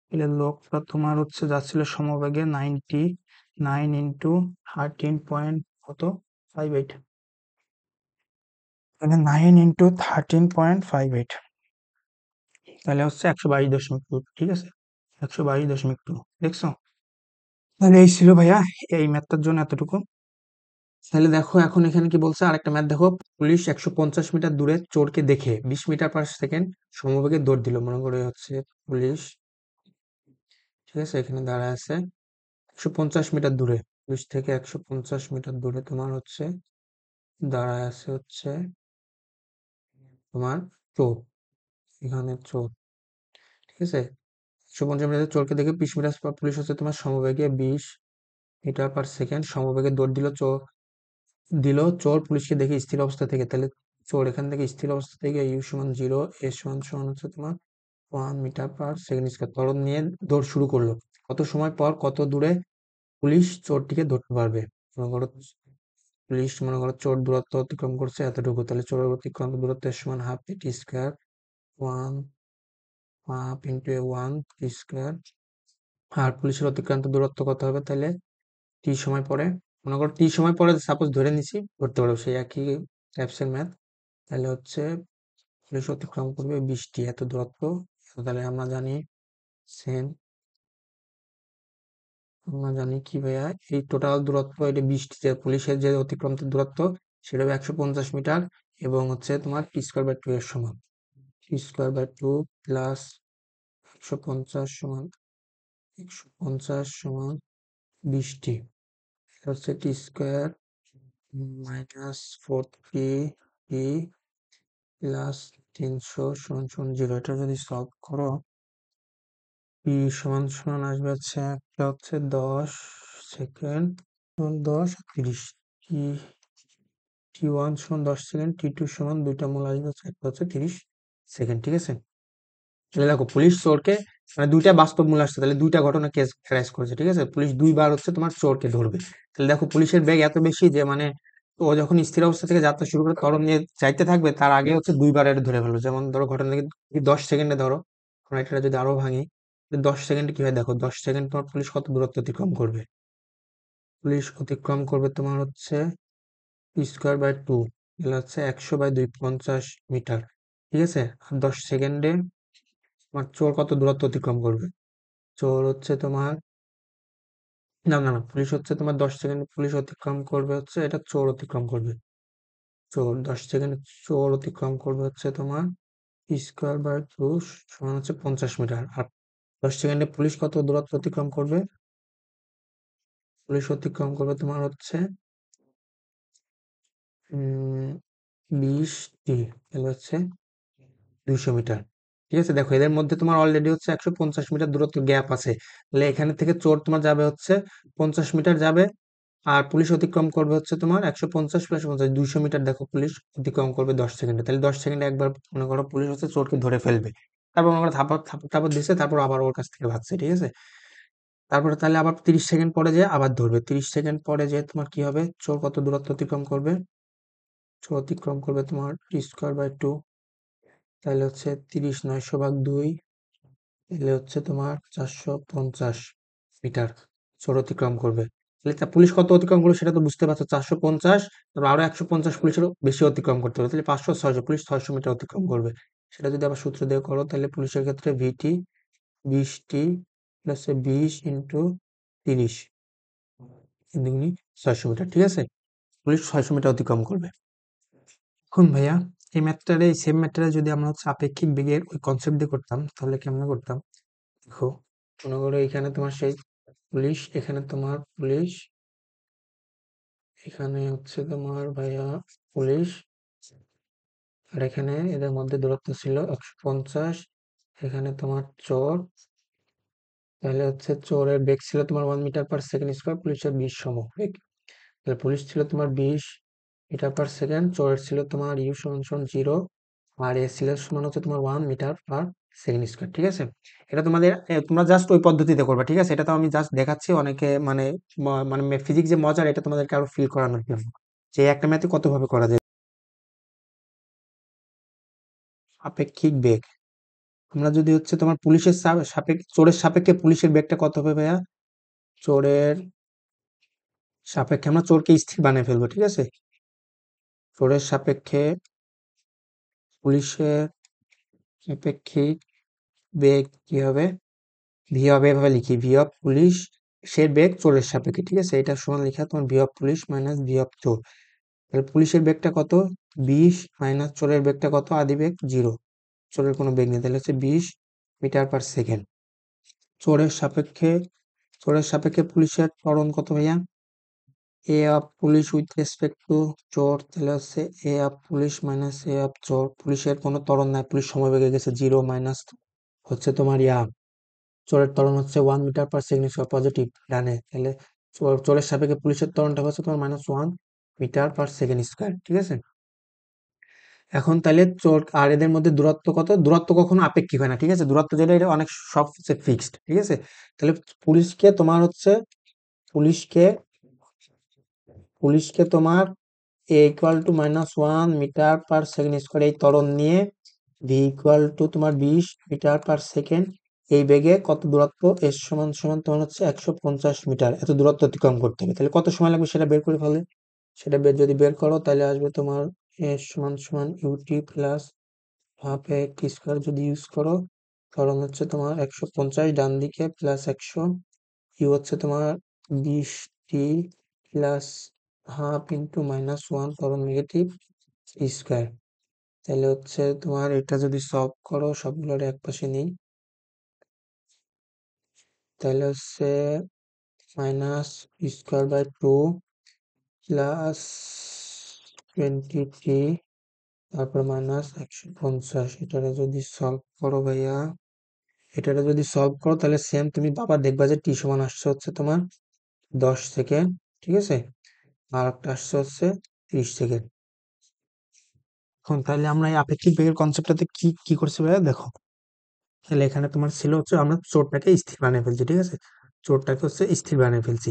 তাহলে লোকটা তোমার হচ্ছে যাচ্ছিল সমবেগে 9 ইন্টু 13 কত 58, তাহলে 9 × 13.58, তাহলে হচ্ছে 122.2, ঠিক আছে, 122.2, দেখছো। তাহলে এই ছিল ভাইয়া এই ম্যাথটার জন্য এতটুকু। তাহলে দেখো এখন এখানে কি বলছে, আরেকটা ম্যাথ দেখো। পুলিশ 150 মিটার দূরে চোরকে দেখে 20 মিটার পার সেকেন্ড সমবেগে দৌড় দিল। মনে করে হচ্ছে পুলিশ, ঠিক আছে, এখানে দাঁড়ায় আছে 150 মিটার দূরে, পুলিশ থেকে 150 মিটার দূরে তোমার হচ্ছে দাঁড়ায় আছে হচ্ছে তোমার চোর, এখানে চোর, ঠিক আছে। 150 মিটার চোরকে দেখে 20 মিটার পর পুলিশ হচ্ছে তোমার সমবেগে 20 মিটার পার সেকেন্ড সমবেগে দৌড় চোর পুলিশকে দেখে স্থির অবস্থা থেকে, তাহলে চোর এখান থেকে স্থির অবস্থা থেকে ইউ সমান 0, এ সমান সমান হচ্ছে তোমার 1 মিটার পার সেকেন্ড স্কয়ার ত্বরণ নিয়ে দৌড় শুরু করলো। কত সময় পর কত দূরে পুলিশ চোরটিকে ধরতে পারবে। মনে করো পুলিশ মনে করো চোর দূরত্ব অতিক্রম করছে এতটুকু, তাহলে চোরের অতিক্রান্ত দূরত্ব সমান হাফ t², 1/2 × 1 t²। আর পুলিশের অতিক্রান্ত দূরত্ব কত হবে, তাহলে টি সময় পরে, মনে করো টি সময় পরে সাপোজ ধরে নিছি, ধরতে পারবো সেই একই টাইপসের ম্যাথ। তাহলে হচ্ছে পুলিশ অতিক্রম করবে 20টি এত দূরত্ব, তাহলে সেম আমরা জানি কি ভাইয়া, এই টোটাল দূরত্ব এটা 20টি, যে পুলিশের যে অতিক্রান্ত দূরত্ব সেটা হবে 150 মিটার এবং হচ্ছে তোমার t²/2 এর সমান। টি স্কোয়ার বাই 2 প্লাস 150 সমান 20t হচ্ছে টি স্কোয়ার মাইনাস 4t প্লাস 300 সমান সমান 0। এটা যদি সলভ করো p সমান সমান আসবে হচ্ছে একটা হচ্ছে 10 সেকেন্ড 10 30 টি টি1 সমান 10 সেকেন্ড টি2 সমান দুইটা মূল আসবে হচ্ছে একটা হচ্ছে 30 সেকেন্ড। ঠিক আছে, তাহলে দেখো পুলিশ চোরকে মানে দুইটা বাস্তব মূল আসছে, তাহলে দুইটা ঘটনা কেস ক্রাইস করেছে। ঠিক আছে, পুলিশ দুইবার হচ্ছে তোমার চোরকে ধরবে। তাহলে দেখো পুলিশের বেগ এত বেশি যে মানে ও যখন স্থির অবস্থা থেকে যাত্রা শুরু করে তরণ নিয়ে যাইতে থাকবে তার আগে হচ্ছে দুইবার এটা ধরে ফেলো। যেমন ধরো ঘটনা থেকে 10 সেকেন্ডে ধরো, আমরা এটা যদি আরো ভাঙি 10 সেকেন্ডে কি হয় দেখো, 10 সেকেন্ড পর পুলিশ কত দূরত্ব অতিক্রম করবে। পুলিশ অতিক্রম করবে তোমার হচ্ছে p² বাই 2, এগুলো হচ্ছে 100/250 মিটার। ঠিক আছে, আর 10 সেকেন্ডে তোমার চোর কত দূরত্ব অতিক্রম করবে? চোর হচ্ছে তোমার না না না পুলিশ হচ্ছে তোমার 10 সেকেন্ড পুলিশ অতিক্রম করবে হচ্ছে এটা চোর অতিক্রম করবে। চোর 10 সেকেন্ড চোর অতিক্রম করবে হচ্ছে তোমার p²/2 সমান হচ্ছে 50 মিটার। আর 10 সেকেন্ডে পুলিশ কত দূরত্ব অতিক্রম করবে? পুলিশ অতিক্রম করবে তোমার হচ্ছে 20t, তাহলে হচ্ছে 200 মিটার। ঠিক আছে, দেখো এদের মধ্যে তোমার অলরেডি হচ্ছে 150 মিটার দূরত্ব গ্যাপ আছে। তাহলে এখানে থেকে চোর তোমার যাবে হচ্ছে 50 মিটার যাবে, আর পুলিশ অতিক্রম করবে হচ্ছে তোমার 150 প্লাস 50 200 মিটার। দেখো পুলিশ অতিক্রম করবে 10 সেকেন্ডে, তাহলে 10 সেকেন্ডে একবার মনে করো পুলিশ হচ্ছে চোরকে ধরে ফেলবে। তারপর মনে করো থাপড় থাপড় থাপড় দিচ্ছে, তারপর আবার ওর কাছ থেকে ভাগছে। ঠিক আছে, তারপরে তাহলে আবার 30 সেকেন্ড পরে যে আবার ধরবে। 30 সেকেন্ড পরে যে তোমার কি হবে, চোর কত দূরত্ব অতিক্রম করবে? চোর অতিক্রম করবে তোমার t²/2, তাহলে হচ্ছে 30 900/2, তাহলে হচ্ছে তোমার 450 মিটার চোর অতিক্রম করবে। তাহলে তা পুলিশ কত অতিক্রম করবে সেটা তো বুঝতে পারছো, 450, তারপর আরো 150 পুলিশেরও বেশি অতিক্রম করতে হবে, তাহলে 500 600 পুলিশ 600 মিটার অতিক্রম করবে। সেটা যদি আবার সূত্র দিয়ে করো তাহলে পুলিশের ক্ষেত্রে ভিটি 20t প্লাস 20 × 30 দুগুনি 600 মিটার। ঠিক আছে, পুলিশ 600 মিটার অতিক্রম করবে। এখন ভাইয়া এই ম্যাথটারে এই সেম ম্যাথটারে যদি আমরা হচ্ছে আপেক্ষিক বেগের ওই কনসেপ্ট দিয়ে করতাম তাহলে কেমন করতাম দেখো। মনে করো এখানে তোমার সেই পুলিশ, এখানে তোমার পুলিশ, এখানে হচ্ছে তোমার ভাইয়া পুলিশ, আর এখানে এদের মধ্যে দূরত্ব ছিল 150। এখানে তোমার চোর, তাহলে হচ্ছে চোরের বেগ ছিল তোমার 1 মিটার/সেকেন্ড স্কোয়ার, পুলিশের 20 সমবেগ। তাহলে পুলিশ ছিল তোমার 20 মিটার/সেকেন্ড, চোরের ছিল তোমার ইউ সমান সমান 0, আর এ ছিল সমান হচ্ছে তোমার 1 মিটার/সেকেন্ড স্কোয়ার। ঠিক আছে, এটা তোমাদের তোমরা জাস্ট ওই পদ্ধতিতে করবে। ঠিক আছে, এটা তো আমি জাস্ট দেখাচ্ছি অনেকে মানে মানে ফিজিক্স যে মজার এটা তোমাদেরকে আরো ফিল করানোর জন্য যে একটা ম্যাথে কত ভাবে করা যায়। আপেক্ষিক বেগ, আমরা যদি হচ্ছে তোমার পুলিশের সাপেক্ষে চোরের সাপেক্ষে পুলিশের বেগটা কত হবে ভাইয়া? চোরের সাপেক্ষে আমরা চোরকে স্থির বানিয়ে ফেলবো। ঠিক আছে, চোরের সাপেক্ষে পুলিশের আপেক্ষিক বেগ কি হবে? ভি হবে, এভাবে লিখি, ভি অফ পুলিশ সে বেগ চোরের সাপেক্ষে। ঠিক আছে, এটা সমান লিখা তোমার V of police minus V of চোর। তাহলে পুলিশের বেগটা কত? 20 মাইনাস চোরের বেগটা কত? আদি বেগ 0, চোরের কোনো বেগ নেই, তাহলে হচ্ছে 20 মিটার/সেকেন্ড। চোরের সাপেক্ষে পুলিশের ত্বরণ কত ভাইয়া? A of police with respect to চোর, তাহলে হচ্ছে a of police minus a of চোর। পুলিশের কোনো ত্বরণ নাই, পুলিশ সমবেগে গেছে 0 মাইনাস হচ্ছে তোমার চোরের ত্বরণ হচ্ছে 1 মিটার/সেকেন্ড স্কোয়ার পজিটিভ ডানে, তাহলে চোরের সাপেক্ষে পুলিশের ত্বরণটা হচ্ছে তোমার -1 মিটার/সেকেন্ড স্কোয়ার। ঠিক আছে, এখন তাহলে চোর আর এদের মধ্যে দূরত্ব কত? দূরত্ব কখনো আপেক্ষিক হয় না। ঠিক আছে, দূরত্ব যেটা এটা অনেক সব ফিক্সড। ঠিক আছে, তাহলে পুলিশকে তোমার হচ্ছে পুলিশকে পুলিশকে তোমার a = -1 মিটার/সেকেন্ড স্কোয়ার এই ত্বরণ নিয়ে v = তোমার 20 মিটার/সেকেন্ড এই বেগে কত দূরত্ব এস সমান সমান তোমার হচ্ছে 150 মিটার এত দূরত্ব অতিক্রম করতে হবে। তাহলে কত সময় লাগবে সেটা বের করে ফেলে। সেটা যদি বের করো তাহলে আসবে তোমার এস সমান সমান u t plus half a t square যদি ইউজ করো, কারণ হচ্ছে তোমার 150 ডান দিকে প্লাস 100, ইউ হচ্ছে তোমার 20t প্লাস হাফ ইন্টু -1 কারণ নেগেটিভ স্কোয়ার। তাহলে হচ্ছে তোমার এটা যদি সলভ করো সবগুলোর এক পাশে নিই, তাহলে হচ্ছে minus square by two plus 23, তারপর মাইনাস 150। এটারে যদি সলভ করো ভাইয়া, এটারে যদি সলভ করো তাহলে সেম তুমি আবার দেখবা যে টি সমান আসছে হচ্ছে তোমার 10 সেকেন্ড, ঠিক আছে, আর একটা আসছে হচ্ছে 30 সেকেন্ড। এখন তাহলে আমরা এই আপেক্ষিক বেগের কনসেপ্টটাতে কি কি করছি ভাইয়া দেখো, তাহলে এখানে তোমার ছিল হচ্ছে আমরা চোরটাকে স্থির বানিয়ে ফেলছি, ঠিক আছে, চোরটাকে হচ্ছে স্থির বানিয়ে ফেলছি।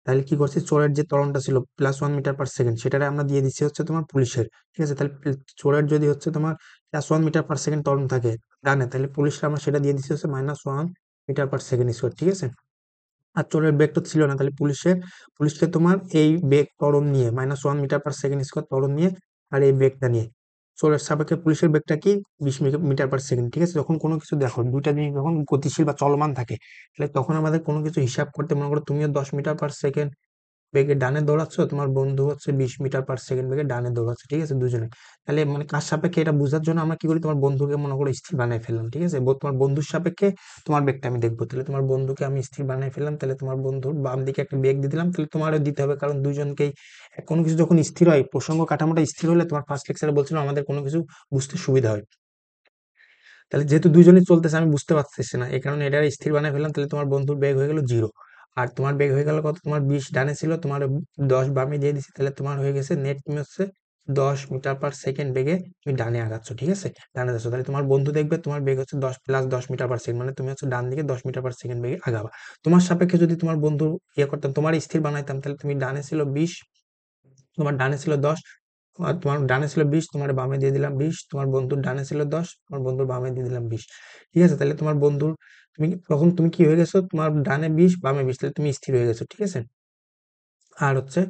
তাহলে কি করছি, চোরের যে ত্বরণটা ছিল +1 মিটার/সেকেন্ড সেটারে আমরা দিয়ে দিচ্ছি হচ্ছে তোমার পুলিশের, ঠিক আছে। তাহলে চোরের যদি হচ্ছে তোমার +1 মিটার/সেকেন্ড ত্বরণ থাকে ডানে, তাহলে পুলিশের আমরা সেটা দিয়ে দিচ্ছি হচ্ছে -1 মিটার/সেকেন্ড স্কোয়ার, ঠিক আছে। আর চোরের বেগ তো ছিল না, তাহলে পুলিশকে তোমার এই বেগ ত্বরণ নিয়ে -1 মিটার/সেকেন্ড স্কোয়ার ত্বরণ নিয়ে আর এই বেগটা নিয়ে চোরের সাপেক্ষে পুলিশের বেগটা কি 20 মিটার/সেকেন্ড, ঠিক আছে। যখন কোনো কিছু দেখো দুইটা জিনিস যখন গতিশীল বা চলমান থাকে, তাহলে তখন আমাদের কোনো কিছু হিসাব করতে মনে করো তুমিও 10 মিটার/সেকেন্ড বেগে ডানে দৌড়াচ্ছ, তোমার বন্ধু হচ্ছে 20 মিটার/সেকেন্ড বেগে ডানে দৌড়াচ্ছে, ঠিক আছে, দুজনে। তাহলে মানে কার সাপেক্ষে এটা বোঝার জন্য আমরা কি করি, তোমার বন্ধুকে মনে করো স্থির বানিয়ে ফেললাম, ঠিক আছে, তোমার বন্ধুর সাপেক্ষে তোমার বেগটা আমি দেখবো, তাহলে তোমার বন্ধুকে আমি স্থির বানিয়ে ফেললাম, তাহলে তোমার বন্ধুর বাম দিকে একটা বেগ দিয়ে দিলাম, তাহলে তোমারও দিতে হবে, কারণ দুজনকেই কোনো কিছু যখন স্থির হয়, প্রসঙ্গ কাঠামোটা স্থির হলে তোমার ফার্স্ট লেকচারে বলছিল আমাদের কোনো কিছু বুঝতে সুবিধা হয়। তাহলে যেহেতু দুজনেই চলতেছে আমি বুঝতে পারতেছি না, এই কারণে এটা স্থির বানিয়ে ফেললাম, তাহলে তোমার বন্ধুর বেগ হয়ে গেল 0। আর তোমার বেগ হয়ে গেল কত, তোমার 20 ডানে ছিল, তোমার 10 বামে দিয়ে দিছি, তাহলে তোমার হয়ে গেছে নেট তুমি হচ্ছে 10 মিটার/সেকেন্ড বেগে তুমি ডানে আগাচ্ছ, ঠিক আছে, ডানে যাচ্ছ, তাহলে তোমার বন্ধু দেখবে তোমার বেগ হচ্ছে 10 + 10 মিটার/সেকেন্ড, মানে তুমি হচ্ছে ডান দিকে 10 মিটার/সেকেন্ড বেগে আগাবা। তোমার সাপেক্ষে যদি তোমার বন্ধু ইয়ে করতাম, তোমার স্থির বানাইতাম, তাহলে তুমি ডানে ছিল 20, তোমার ডানে ছিল 10, আর তোমার ডানে ছিল 20, তোমার বামে দিয়ে দিলাম 20, তোমার বন্ধুর ডানে ছিল 10, তোমার বন্ধুর বামে দিয়ে দিলাম 20, ঠিক আছে। তাহলে তোমার বন্ধুর তখন তুমি কি হয়ে গেছো, তোমার ডানে 20 বামে 20, তাহলে তুমি স্থির হয়ে গেছো, ঠিক আছে। আর হচ্ছে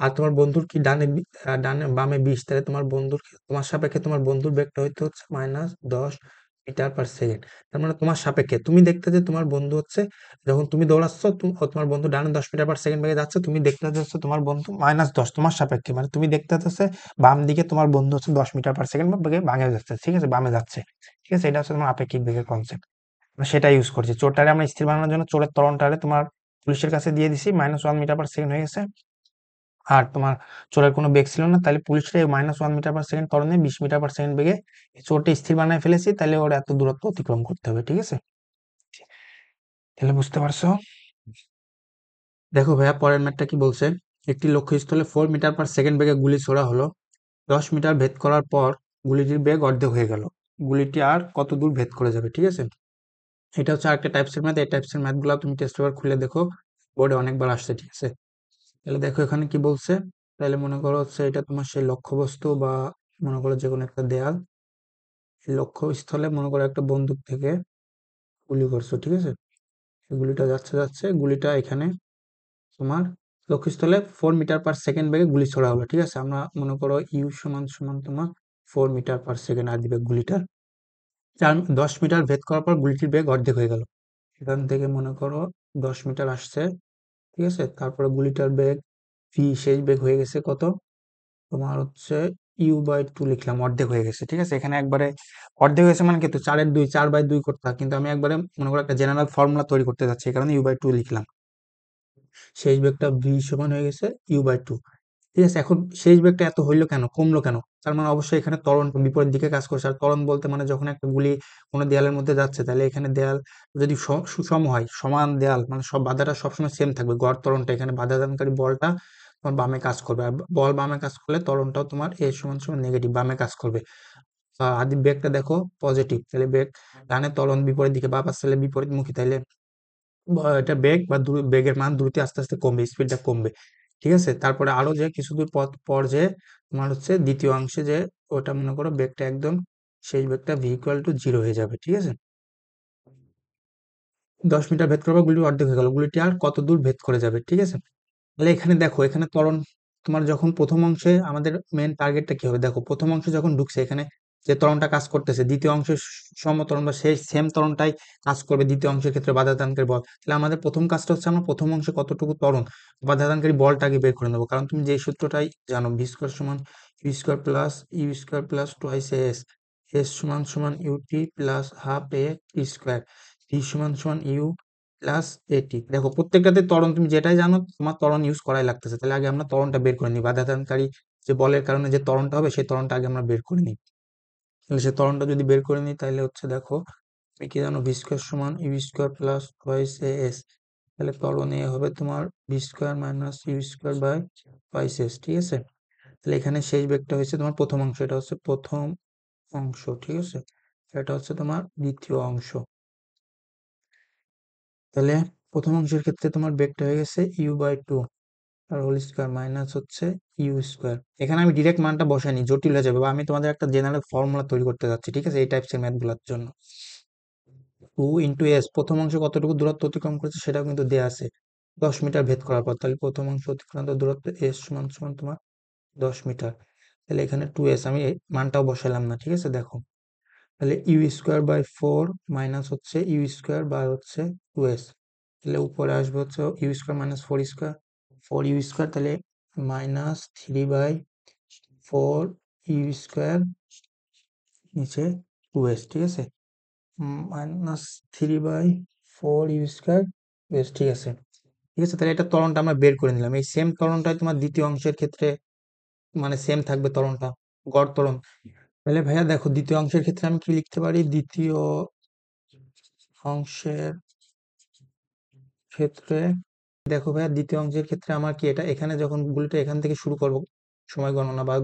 আর তোমার বন্ধুর কি ডানে বামে 20, তাহলে তোমার সাপেক্ষে তোমার বন্ধুর বেগটা হইতে হচ্ছে -10 মিটার/সেকেন্ড। তার মানে তোমার সাপেক্ষে তুমি দেখতে যে তোমার বন্ধু হচ্ছে যখন তুমি দৌড়াচ্ছ তোমার বন্ধু ডানে 10 মিটার/সেকেন্ড বেগে যাচ্ছে, তুমি দেখতে যাচ্ছে তোমার বন্ধু -10 তোমার সাপেক্ষে, মানে তুমি দেখতে যাচ্ছে বাম দিকে তোমার বন্ধু হচ্ছে 10 মিটার/সেকেন্ড বেগে বামে যাচ্ছে, ঠিক আছে, বামে যাচ্ছে, ঠিক আছে। এটা হচ্ছে তোমার আপেক্ষিক বেগের কনসেপ্ট, আমরা সেটা ইউজ করছি। চোরটারে আমরা স্থির বানানোর জন্য চোরের ত্বরণটারে তোমার পুলিশের কাছে দিয়ে দিছি, -1 মিটার/সেকেন্ড হয়ে গেছে। আর তোমার চোরের কোনো বেগ ছিল না, তাহলে পুলিশরা -1 মিটার/সেকেন্ড ত্বরণে 20 মিটার/সেকেন্ড বেগে এই চোরটা স্থির বানায় ফেলেছি, তাহলে ওর এত দূরত্ব অতিক্রম করতে হবে, ঠিক আছে। তাহলে বুঝতে পারছো। দেখো ভাইয়া পরের ম্যাথটা কি বলছে, একটি লক্ষ্যস্থলে 4 মিটার/সেকেন্ড বেগে গুলি ছোড়া হলো, 10 মিটার ভেদ করার পর গুলিটির বেগ অর্ধেক হয়ে গেল, গুলিটি আর কত দূর ভেদ করে যাবে, ঠিক আছে। এটা হচ্ছে আরেকটা টাইপসের ম্যাথ, এই টাইপসের ম্যাথগুলো তুমি টেস্ট পেপার খুলে দেখো, বোর্ডে অনেকবার আসছে, ঠিক আছে। তাহলে দেখো এখানে কি বলছে, তাহলে মনে করো হচ্ছে এটা তোমার সেই লক্ষ্যবস্তু বা মনে করো যে কোনো একটা দেয়াল, এই লক্ষ্যস্থলে মনে করো একটা বন্দুক থেকে গুলি করছো, ঠিক আছে, এই গুলিটা যাচ্ছে যাচ্ছে গুলিটা এখানে তোমার লক্ষ্যস্থলে 4 মিটার/সেকেন্ড বেগে গুলি ছোড়া হলো, ঠিক আছে। আমরা মনে করো ইউ সমান সমান তোমার 4 মিটার/সেকেন্ড আর দিবে গুলিটা 10 মিটার ভেদ করার পর গুলিটির বেগ অর্ধেক হয়ে গেল, এখান থেকে মনে করো 10 মিটার আসছে, ঠিক আছে, তারপরে গুলিটার বেগ ভি শেষ বেগ হয়ে গেছে কত, তোমার হচ্ছে u/2 লিখলাম, অর্ধেক হয়ে গেছে, ঠিক আছে। এখানে একবারে অর্ধেক হয়েছে মানে কিন্তু 4/2 4/2 করতে হয়, কিন্তু আমি একবারে মনে করো একটা জেনারেল ফর্মুলা তৈরি করতে যাচ্ছি, এই কারণে u/2 লিখলাম। শেষ বেগটা ভি সমান হয়ে গেছে u/2, ঠিক আছে। এখন শেষ বেগটা এত হইলো কেন, কমলো কেন, তার মানে অবশ্যই এখানে ত্বরণ বিপরীত দিকে কাজ করছে। আর ত্বরণ বলতে মানে যখন একটা গুলি কোনো দেয়ালের মধ্যে যাচ্ছে, তাহলে এখানে দেয়াল যদি সুষম হয়, সমান দেয়াল মানে সব বাধাটা সবসময় সেম থাকবে, গড় ত্বরণটা এখানে বাধা দানকারী বলটা তোমার বামে কাজ করবে, আর বল বামে কাজ করলে ত্বরণটাও তোমার এ সমান সমান নেগেটিভ বামে কাজ করবে। আদি বেগটা দেখো পজিটিভ, তাহলে বেগ ডানে ত্বরণ বিপরীত দিকে, বা পাশে বিপরীতমুখী, তাইলে এটা বেগ বা বেগের মান দ্রুত আস্তে আস্তে কমবে, স্পিডটা কমবে, ঠিক আছে। তারপরে আরো যে কিছু দূর পথ পর যে তোমার হচ্ছে দ্বিতীয় অংশে যে ওটা মনে করো বেগটা একদম শেষ বেগটা v = 0 হয়ে যাবে, ঠিক আছে। 10 মিটার ভেদ করার পর গুলিটি অর্ধেক হয়ে গেল, গুলিটি আর কত দূর ভেদ করে যাবে, ঠিক আছে। তাহলে এখানে দেখো এখানে ত্বরণ তোমার যখন প্রথম অংশে আমাদের মেন টার্গেটটা কি হবে, দেখো প্রথম অংশে যখন ঢুকছে এখানে যে ত্বরণটা কাজ করতেছে, দ্বিতীয় অংশের সমত্বরণ বা সেই সেম ত্বরণটাই কাজ করবে দ্বিতীয় অংশের ক্ষেত্রে বাধা দানকারী বল, তাহলে আমাদের প্রথম কাজটা হচ্ছে আমরা প্রথম অংশে কতটুকু ত্বরণ বাধা দানকারী বলটা আগে বের করে নেবো, কারণ তুমি যে সূত্রটাই জানো v² সমান u square plus u square plus twice s, s সমান সমান u t plus half a t square, t সমান সমান ইউ প্লাস এটি। দেখো প্রত্যেকটাতে ত্বরণ তুমি যেটাই জানো তোমার ত্বরণ ইউজ করাই লাগতেছে। তাহলে আগে আমরা ত্বরণটা বের করে নিই, বাধাদানকারী যে বলের কারণে যে ত্বরণটা হবে সেই ত্বরণটা আগে আমরা বের করে নিই। তাহলে সেই ত্বরণটা যদি বের করে নিই তাহলে হচ্ছে দেখো তুমি কি জানো ভি স্কোয়ার সমান u square plus twice a s. তাহলে ত্বরণ এ হবে তোমার v square minus u square by twice s, ঠিক আছে। তাহলে এখানে শেষ বেগটা হচ্ছে তোমার প্রথম অংশ, এটা হচ্ছে প্রথম অংশ, ঠিক আছে। এটা হচ্ছে তোমার দ্বিতীয় অংশ। তাহলে প্রথম অংশের ক্ষেত্রে তোমার বেগটা হয়ে গেছে ইউ বাই টু আর হোল স্কোয়ার মাইনাস হচ্ছে ইউ স্কোয়ার। এখানে আমি ডিরেক্ট মানটা বসাইনি, জটিল হয়ে যাবে, বা আমি তোমাদের একটা জেনারেল ফর্মুলা তৈরি করতে যাচ্ছি, ঠিক আছে, এই টাইপসের ম্যাথগুলোর জন্য। টু ইন্টু এস, প্রথম অংশ কতটুকু দূরত্ব অতিক্রম করেছে সেটাও কিন্তু দেয়া আছে 10 মিটার ভেদ করার পর। তাহলে প্রথম অংশ অতিক্রান্ত দূরত্ব এস সমান সমান তোমার 10 মিটার। তাহলে এখানে টু এস আমি এই মানটাও বসালাম না, ঠিক আছে। দেখো তাহলে u square by four minus হচ্ছে ইউ স্কোয়ার বাই হচ্ছে টু এস। তাহলে উপরে আসবে হচ্ছে u square minus four square, four u square, তাহলে minus three by four u square নিচে টু এস, ঠিক আছে। Minus three by four u square two s, ঠিক আছে। ঠিক আছে, তাহলে এটা ত্বরণটা আমরা বের করে নিলাম। এই সেম ত্বরণটাই তোমার দ্বিতীয় অংশের ক্ষেত্রে মানে সেম থাকবে ত্বরণটা, গড় ত্বরণ। তাহলে ভাইয়া দেখো দ্বিতীয় অংশের ক্ষেত্রে আমি কি লিখতে পারি, দ্বিতীয় অংশের ক্ষেত্রে দেখো ভাইয়া দ্বিতীয় অংশের ক্ষেত্রে আমার কি এটা এখানে যখন গুলিটা এখান থেকে শুরু করব সময় গণনা, বা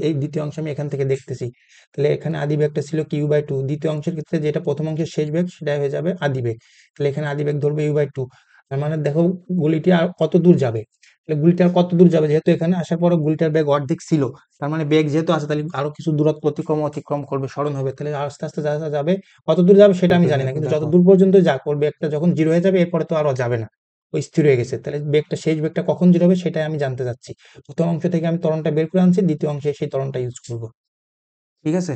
এই দ্বিতীয় অংশ আমি এখান থেকে দেখতেছি, তাহলে এখানে আদি বেগটা ছিল কিউ বাই টু। দ্বিতীয় অংশের ক্ষেত্রে যেটা প্রথম অংশের শেষ বেগ সেটাই হয়ে যাবে আদি বেগ। তাহলে এখানে আদি বেগ ধরবে ইউ বাই টু। তার মানে দেখো গুলিটি আর কত দূর যাবে, তাহলে গুলিটা আর কত দূর যাবে, যেহেতু এখানে আসার পরে গুলিটার বেগ অর্ধেক ছিল, তার মানে বেগ যেহেতু আছে তাহলে আরো কিছু দূরত্ব অতিক্রম করবে, স্মরণ হবে। তাহলে আস্তে আস্তে যা যা যাবে, কত দূর যাবে সেটা আমি জানি না, কিন্তু যত দূর পর্যন্ত যাক ওর বেগটা যখন জিরো হয়ে যাবে এরপরে তো আরো যাবে না, ওই স্থির হয়ে গেছে। তাহলে বেগটা শেষ বেগটা কখন জিরো হবে সেটাই আমি জানতে চাচ্ছি। প্রথম অংশ থেকে আমি ত্বরণটা বের করে আনছি, দ্বিতীয় অংশে সেই ত্বরণটা ইউজ করব, ঠিক আছে।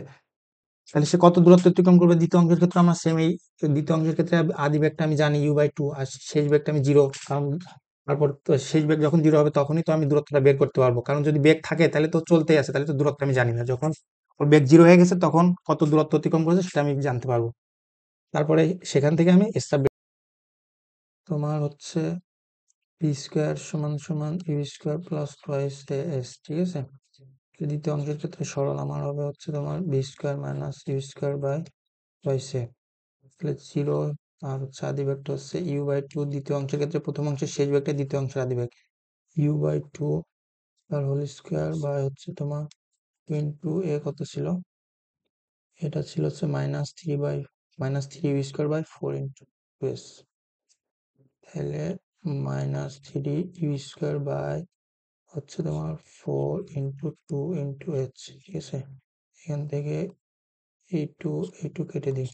তাহলে সে কত দূরত্ব অতিক্রম করবে দ্বিতীয় অংশের ক্ষেত্রে আমরা সেম এই দ্বিতীয় অংশের ক্ষেত্রে আদি বেগটা আমি জানি ইউ বাই টু, আর শেষ বেগটা আমি জিরো, কারণ তারপর তো শেষ বেগ যখন জিরো হবে তখনই তো আমি দূরত্বটা বের করতে পারবো, কারণ যদি বেগ থাকে তাহলে তো চলতেই আছে, তাহলে তো দূরত্ব আমি জানি না। যখন ওর বেগ জিরো হয়ে গেছে তখন কত দূরত্ব অতিক্রম করেছে সেটা আমি জানতে পারবো। তারপরে সেখান থেকে আমি তোমার হচ্ছে পি স্কোয়ার সমান সমান u square plus twice a s, ঠিক আছে। দ্বিতীয় অংশের ক্ষেত্রে সরল আমার হবে হচ্ছে তোমার b square minus u square by twice a, তাহলে জিরো। আর হচ্ছে আদি বেগটা হচ্ছে ইউ বাই টু, দ্বিতীয় অংশের ক্ষেত্রে প্রথম অংশের শেষ বেগটা দ্বিতীয় অংশের আদি বেগ, ইউ বাই টু তার হোল স্কোয়ার বাই হচ্ছে তোমার ইন্টু এ কত ছিল, এটা ছিল হচ্ছে minus three u square by four into two s. তাহলে minus three u square by হচ্ছে তোমার four into two into h, ঠিক আছে। এখান থেকে এই টু কেটে দিই,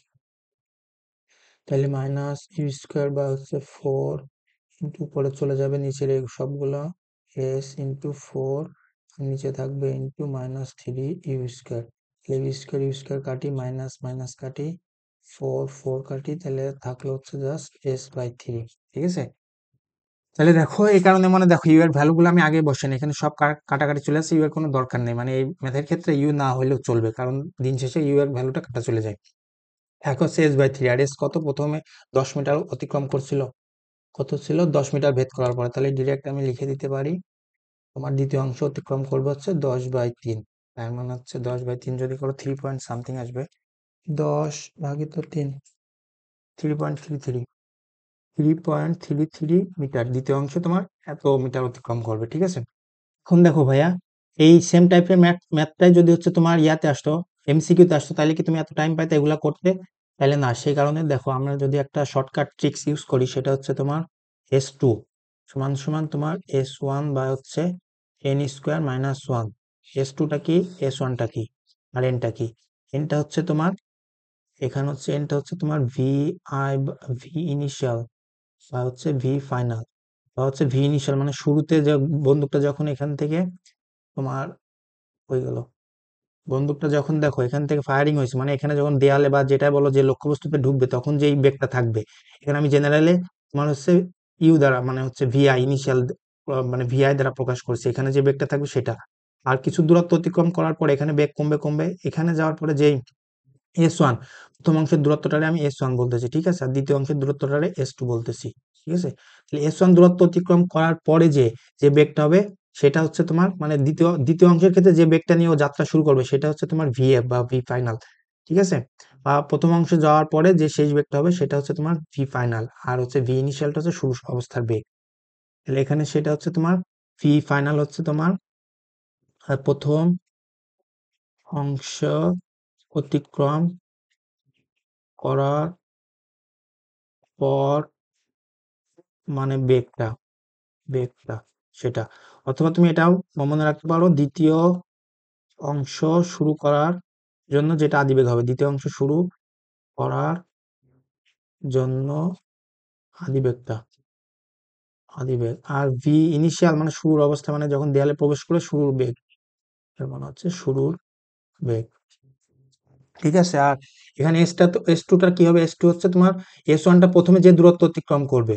তাহলে মাইনাস ইউ স্কোয়ার বা হচ্ছে ফোর ইন্টু উপরে চলে যাবে নিচের এই সবগুলো এস ইন্টু ফোর, নিচে থাকবে into minus three u square. U square কাটি, মাইনাস মাইনাস কাটি, ফোর ফোর কাটি, তাহলে থাকলো হচ্ছে জাস্ট এস বাই থ্রি, ঠিক আছে। তাহলে দেখো এই কারণে মানে দেখো ইউ এর ভ্যালু গুলো আমি আগে বসাইনি, এখানে সব কাটাকাটি চলে আসে, ইউ এর কোনো দরকার নেই, মানে এই ম্যাথের ক্ষেত্রে ইউ না হলেও চলবে, কারণ দিন শেষে ইউ এর ভ্যালুটা কাটা চলে যায়। এখন হচ্ছে এস বাই থ্রি, আর এস কত প্রথমে 10 মিটার অতিক্রম করছিল, কত ছিল 10 মিটার ভেদ করার পরে, তাহলে ডিরেক্ট আমি লিখে দিতে পারি তোমার দ্বিতীয় অংশ অতিক্রম করবে হচ্ছে 10/3। তার মানে হচ্ছে 10/3 যদি করো 3 পয়েন্ট সামথিং আসবে, 10/3, 3.33, 3.33 মিটার দ্বিতীয় অংশ তোমার এত মিটার অতিক্রম করবে, ঠিক আছে। এখন দেখো ভাইয়া এই সেম টাইপের ম্যাথটাই যদি হচ্ছে তোমার ইয়াতে আসতো, এমসিকিউতে আসতো, তাহলে কি তুমি এত টাইম পাইতে এগুলা করতে? তাহলে না। সেই কারণে দেখো আমরা যদি একটা শর্টকাট ট্রিক্স ইউজ করি সেটা হচ্ছে তোমার এস টু সমান সমান তোমার এস ওয়ান বা হচ্ছে N square minus one. S টুটা কি, এস ওয়ানটা কি, আর এনটা কি? এনটা হচ্ছে তোমার এখানে হচ্ছে এনটা হচ্ছে তোমার ভি আই, ভি ইনিশিয়াল বা হচ্ছে ভি ফাইনাল, বা হচ্ছে ভি ইনিশিয়াল মানে শুরুতে যে বন্দুকটা যখন এখান থেকে তোমার হয়ে গেল, বন্দুকটা যখন দেখো এখান থেকে ফায়ারিং হয়েছে, মানে এখানে যখন দেয়ালে বা যেটা বলো যে লক্ষ্যবস্তুতে ঢুকবে তখন যে বেগটা থাকবে, এখানে আমি জেনারেলি তোমার হচ্ছে ইউ দ্বারা মানে হচ্ছে ভিআই ইনিশিয়াল মানে ভিআই দ্বারা প্রকাশ করছি, এখানে যে বেগটা থাকবে সেটা। আর কিছু দূরত্ব অতিক্রম করার পরে এখানে বেগ কমবে কমবে, এখানে যাওয়ার পরে যেই S1, প্রথম অংশের দূরত্বটারে আমি S1 বলতেছি, ঠিক আছে, আর দ্বিতীয় অংশের দূরত্বটারে S2 বলতেছি, ঠিক আছে। তাহলে S1 দূরত্ব অতিক্রম করার পরে যে যে বেগটা হবে সেটা হচ্ছে তোমার মানে দ্বিতীয় দ্বিতীয় অংশের ক্ষেত্রে যে বেগটা নিয়ে ও যাত্রা শুরু করবে সেটা হচ্ছে তোমার VF বা ভি ফাইনাল, ঠিক আছে। বা প্রথম অংশে যাওয়ার পরে যে শেষ বেগটা হবে সেটা হচ্ছে তোমার ভি ফাইনাল, আর হচ্ছে ভি ইনিশিয়ালটা হচ্ছে শুরু অবস্থার বেগ। তাহলে এখানে সেটা হচ্ছে তোমার ভি ফাইনাল হচ্ছে তোমার প্রথম অংশ অতিক্রম করার পর মানে বেগটা বেগটা সেটা, অথবা তুমি এটাও মনে রাখতে পারো দ্বিতীয় অংশ শুরু করার জন্য যেটা আদিবেগ হবে, দ্বিতীয় অংশ শুরু করার জন্য আদিবেগটা আদিবেগ। আর ভি ইনিশিয়াল মানে শুরুর অবস্থা, মানে যখন দেয়ালে প্রবেশ করে শুরুর বেগ, এর মানে হচ্ছে শুরুর বেগ, ঠিক আছে। আর এখানে এসটা তো এস টুটা কি হবে, এস টু হচ্ছে তোমার S1টা প্রথমে যে দূরত্ব অতিক্রম করবে,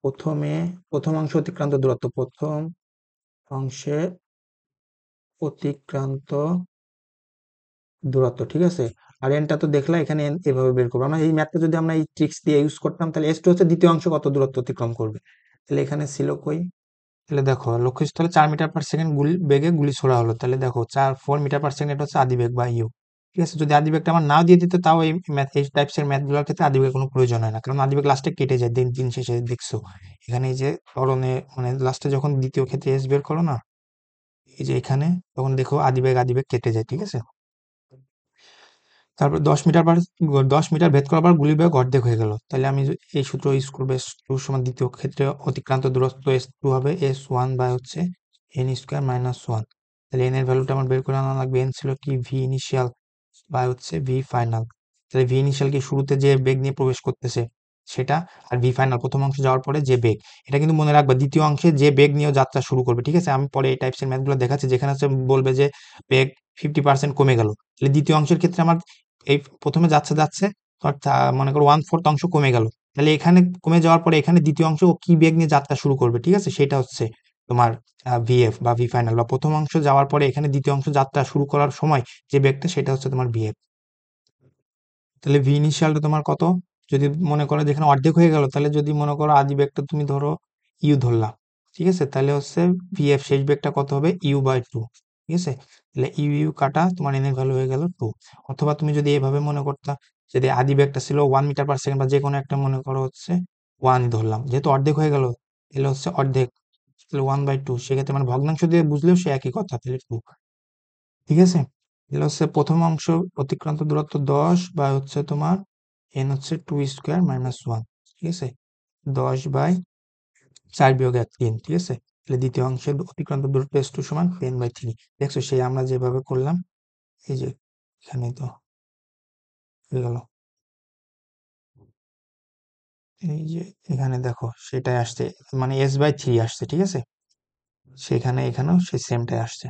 প্রথমে প্রথম অংশ অতিক্রান্ত দূরত্ব, প্রথম অংশে অতিক্রান্ত দূরত্ব, ঠিক আছে। আর এনটা তো দেখলা এখানে n এভাবে বের করবো আমরা, এই ম্যাথটা যদি আমরা এই ট্রিক্স দিয়ে ইউজ করতাম তাহলে S2 হচ্ছে দ্বিতীয় অংশ কত দূরত্ব অতিক্রম করবে। তাহলে এখানে ছিল কই, তাহলে দেখো লক্ষ্যস্থলে 4 মিটার/সেকেন্ড বেগে গুলি ছোড়া হলো, তাহলে দেখো 4 মিটার/সেকেন্ড এটা হচ্ছে আদিবেগ বা ইউ, ঠিক আছে। যদি আদিবেগটা আমার নাও দিয়ে দিত তাও এই ম্যাথ এই টাইপস এর ম্যাথ গুলোর ক্ষেত্রে আদিবেগের কোনো প্রয়োজন হয় না, কারণ আদিবেগ লাস্টে কেটে যায় দিন দিন শেষে দেখছো এখানে এই যে ত্বরণে মানে লাস্টে যখন দ্বিতীয় ক্ষেত্রে এস বের করো না, এই যে এখানে তখন দেখো আদিবেগ আদিবেগ কেটে যায়, ঠিক আছে। তারপর 10 মিটার ভেদ করার পর গুলির বেগ অর্ধেক হয়ে গেল, তাহলে আমি এই সূত্র ইউজ করবো, S2 সমান দ্বিতীয় ক্ষেত্রে অতিক্রান্ত দূরত্ব S2 হবে S1 বাই হচ্ছে n² - 1, তাহলে n এর ভ্যালুটা আমার বের করে আনা লাগবে, n ছিল কি ভি ইনিশিয়াল বাই হচ্ছে ভি ফাইনাল, তাহলে ভি ইনিশিয়াল কি শুরুতে যে বেগ নিয়ে প্রবেশ করতেছে সেটা, আর ভি ফাইনাল প্রথম অংশে যাওয়ার পরে যে বেগ, এটা কিন্তু মনে রাখবা দ্বিতীয় অংশে যে বেগ নিয়ে যাত্রা শুরু করবে, ঠিক আছে। আমি পরে এই টাইপস এর ম্যাথগুলো দেখাচ্ছি যেখানে হচ্ছে বলবে যে বেগ 50% কমে গেল, তাহলে দ্বিতীয় অংশের ক্ষেত্রে আমার এই প্রথমে যাচ্ছে যাচ্ছে অর্থাৎ মনে করো 1/4 অংশ কমে গেল, তাহলে এখানে কমে যাওয়ার পরে এখানে দ্বিতীয় অংশ ও কি বেগ নিয়ে যাত্রা শুরু করবে, ঠিক আছে, সেটা হচ্ছে তোমার ভিএফ বা ভি ফাইনাল, বা প্রথম অংশ যাওয়ার পরে এখানে দ্বিতীয় অংশ যাত্রা শুরু করার সময় যে বেগটা সেটা হচ্ছে তোমার ভিএফ। তাহলে ভি ইনিশিয়ালটা তোমার কত, যদি মনে করো যেখানে অর্ধেক হয়ে গেল, তাহলে যদি মনে করো আদি বেগটা তুমি ধরো ইউ ধরলা, ঠিক আছে, তাহলে হচ্ছে ভিএফ শেষ বেগটা কত হবে U/2, ঠিক আছে। তাহলে ইউ ইউ কাটা তোমার এন এর ভ্যালু হয়ে গেল 2। অথবা তুমি যদি এভাবে মনে করতা, যদি আদি বেগটা ছিল 1 মিটার/সেকেন্ড বা যে কোনো একটা মনে করো হচ্ছে 1 ধরলাম, যেহেতু অর্ধেক হয়ে গেল তাহলে হচ্ছে অর্ধেক, তাহলে 1/2, সেক্ষেত্রে মানে ভগ্নাংশ দিয়ে বুঝলেও সে একই কথা, তাহলে 2, ঠিক আছে। এগুলো হচ্ছে প্রথম অংশ অতিক্রান্ত দূরত্ব 10 বা হচ্ছে তোমার n হচ্ছে 2² - 1, ঠিক আছে, 10/4-1 3, ঠিক আছে। তাহলে দ্বিতীয় অংশের অতিক্রান্ত দূরত্ব S2 সমান 10/3, দেখছো সেই আমরা যেভাবে করলাম, এই যে এখানে তো হয়ে গেল, এই যে এখানে দেখো সেটাই আসছে, মানে S/3 আসছে, ঠিক আছে, সেখানে এখানেও সেই সেমটাই আসছে।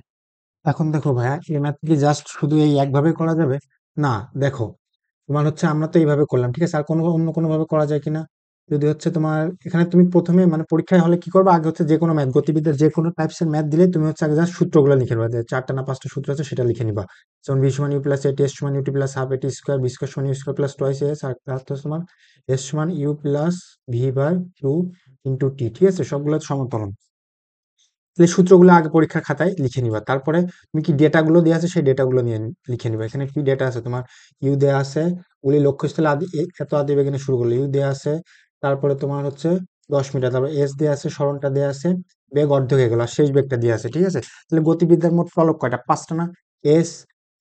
এখন দেখো ভাইয়া এই ম্যাথ কি জাস্ট শুধু এই একভাবে করা যাবে না, দেখো তোমার হচ্ছে আমরা তো এইভাবে করলাম, ঠিক আছে, আর কোনো অন্য কোনো ভাবে করা যায় কিনা, যদি হচ্ছে তোমার এখানে তুমি প্রথমে মানে পরীক্ষায় হলে কি করবে, আগে হচ্ছে যে কোনো ম্যাথ গতিবিদ্যার যে কোনো টাইপস এর ম্যাথ দিলে তুমি হচ্ছে আগে জাস্ট সূত্রগুলো লিখে নেবা, যে 4টা না 5টা সূত্র আছে সেটা লিখে নিবা, যেমন ভি সমান u plus a t, s সমান u t plus half a t square, b square সমান u square plus twice s, আর তার হচ্ছে তোমার এস সমান u plus v by 2 into t, ঠিক আছে, সবগুলো সমান্তরাল। এই সূত্রগুলো আগে পরীক্ষার খাতায় লিখে নিবা, তারপরে তুমি কি ডেটাগুলো দেওয়া আছে সেই ডেটাগুলো নিয়ে লিখে নিবা। এখানে কি ডেটা আছে তোমার, ইউ দেয়া আছে, ওই লক্ষ্যস্থলে এত আদি বেগেনে শুরু করলো, ইউ দেয়া আছে, তারপরে তোমার হচ্ছে 10 মিটার, তারপর এস দেয়া আছে, সরণটা দেয়া আছে, বেগ অর্ধেক হয়ে গেল, আর শেষ বেগটা দেওয়া আছে, ঠিক আছে। তাহলে গতিবিদ্যার মোট চলক কয়টা, 5টা না, s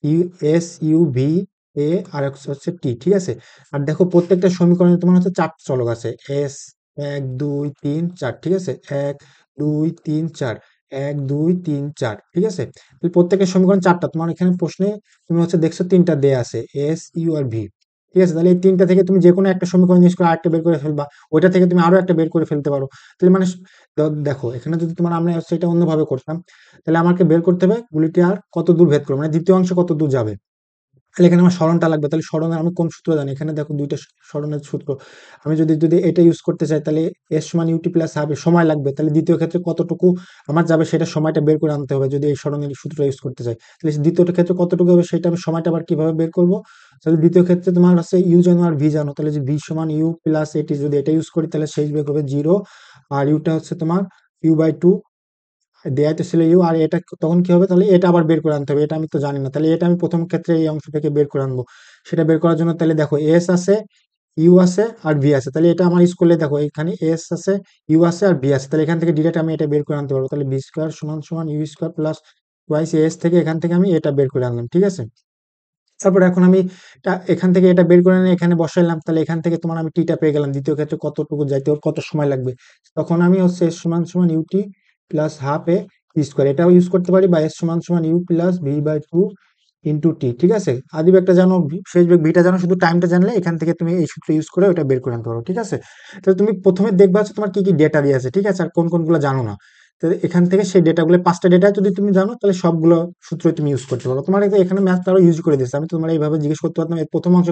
u, s u v a, আর হচ্ছে টি, ঠিক আছে। আর দেখো প্রত্যেকটা সমীকরণে তোমার হচ্ছে 4টা চলক আছে, এস 1 2 3 4, ঠিক আছে, 1 2 3 4, 1 2 3 4, ঠিক আছে। তাহলে প্রত্যেকের সমীকরণ 4টা, তোমার এখানে প্রশ্নে তুমি হচ্ছে দেখছো 3টা দেয়া আছে, এস ইউ আর ভি, ঠিক আছে। তাহলে এই 3টা থেকে তুমি যে কোনো একটা সমীকরণ ইউজ করে আরেকটা বের করে ফেলবা, ওইটা থেকে তুমি আরো একটা বের করে ফেলতে পারো। তাহলে মানে দেখো এখানে যদি তোমার আমরা সেটা অন্যভাবে করতাম, তাহলে আমাকে বের করতে হবে গুলিটি আর কত দূর ভেদ করবে, মানে দ্বিতীয় অংশ কত দূর যাবে, তাহলে এখানে আমার সরণটা লাগবে, তাহলে সরণের আমি কোন সূত্র জানি, এখানে দেখো দুইটা সরণের সূত্র, আমি যদি যদি এটা ইউজ করতে চাই তাহলে এস সমান ইউটি প্লাস হবে, সময় লাগবে, তাহলে দ্বিতীয় ক্ষেত্রে কতটুকু আমার যাবে সেটা সময়টা বের করে আনতে হবে, যদি এই সরণের সূত্রটা ইউজ করতে চাই তাহলে দ্বিতীয় ক্ষেত্রে কতটুকু হবে সেটা আমি সময়টা আবার কিভাবে বের করবো, তাহলে দ্বিতীয় ক্ষেত্রে তোমার হচ্ছে ইউ জানো আর ভি জানো, তাহলে যে ভি সমান ইউ প্লাস এটি, যদি এটা ইউজ করি তাহলে শেষ বের করবে 0, আর ইউটা হচ্ছে তোমার ইউ/2 দেয়া তো ছিল ইউ, আর এটা তখন কি হবে, তাহলে এটা আবার বের করে আনতে হবে, এটা আমি তো জানি না, তাহলে এটা আমি প্রথম ক্ষেত্রে এই অংশ থেকে বের করে আনবো, সেটা বের করার জন্য তাহলে দেখো এস আছে, ইউ আছে আর ভি আছে, তাহলে এটা আমার ইউজ করলে দেখো এখানে এস আছে, ইউ আছে আর ভি আছে, তাহলে এখান থেকে ডিরেক্ট আমি এটা বের করে আনতে পারবো, তাহলে বি স্কোয়ার সমান সমান u square plus twice s থেকে এখান থেকে আমি এটা বের করে আনলাম, ঠিক আছে। তারপর এখন আমি এখান থেকে এটা বের করে এনে এখানে বসাইলাম, তাহলে এখান থেকে তোমার আমি টিটা পেয়ে গেলাম, দ্বিতীয় ক্ষেত্রে কতটুকু যাইতে ওর কত সময় লাগবে, তখন আমি হচ্ছে এস সমান সমান ইউটি প্লাস হাফ এ স্কোয়ার এটাও ইউজ করতে পারি, বা এস সমান সমান ইউ প্লাস ভি/2 ইন্টু টি, ঠিক আছে। আদি বেগটা জানো, শেষ বেগ ভিটা জানো, শুধু টাইমটা জানলে এখান থেকে তুমি এই সূত্র ইউজ করে ওটা বের করে আনতে পারো, ঠিক আছে। তাহলে তুমি প্রথমে দেখবা হচ্ছে তোমার কি কি ডেটা দিয়ে আছে, ঠিক আছে, আর কোন কোনগুলো জানো না, তো এখান থেকে সেই ডেটাগুলো 5টা ডেটা যদি তুমি জানো তাহলে সবগুলো সূত্রই তুমি ইউজ করতে পারো, তোমার এখানে ম্যাথ আরো ইউজ করে দিচ্ছে, আমি তোমার এইভাবে জিজ্ঞেস করতে পারতাম এর প্রথম অংশ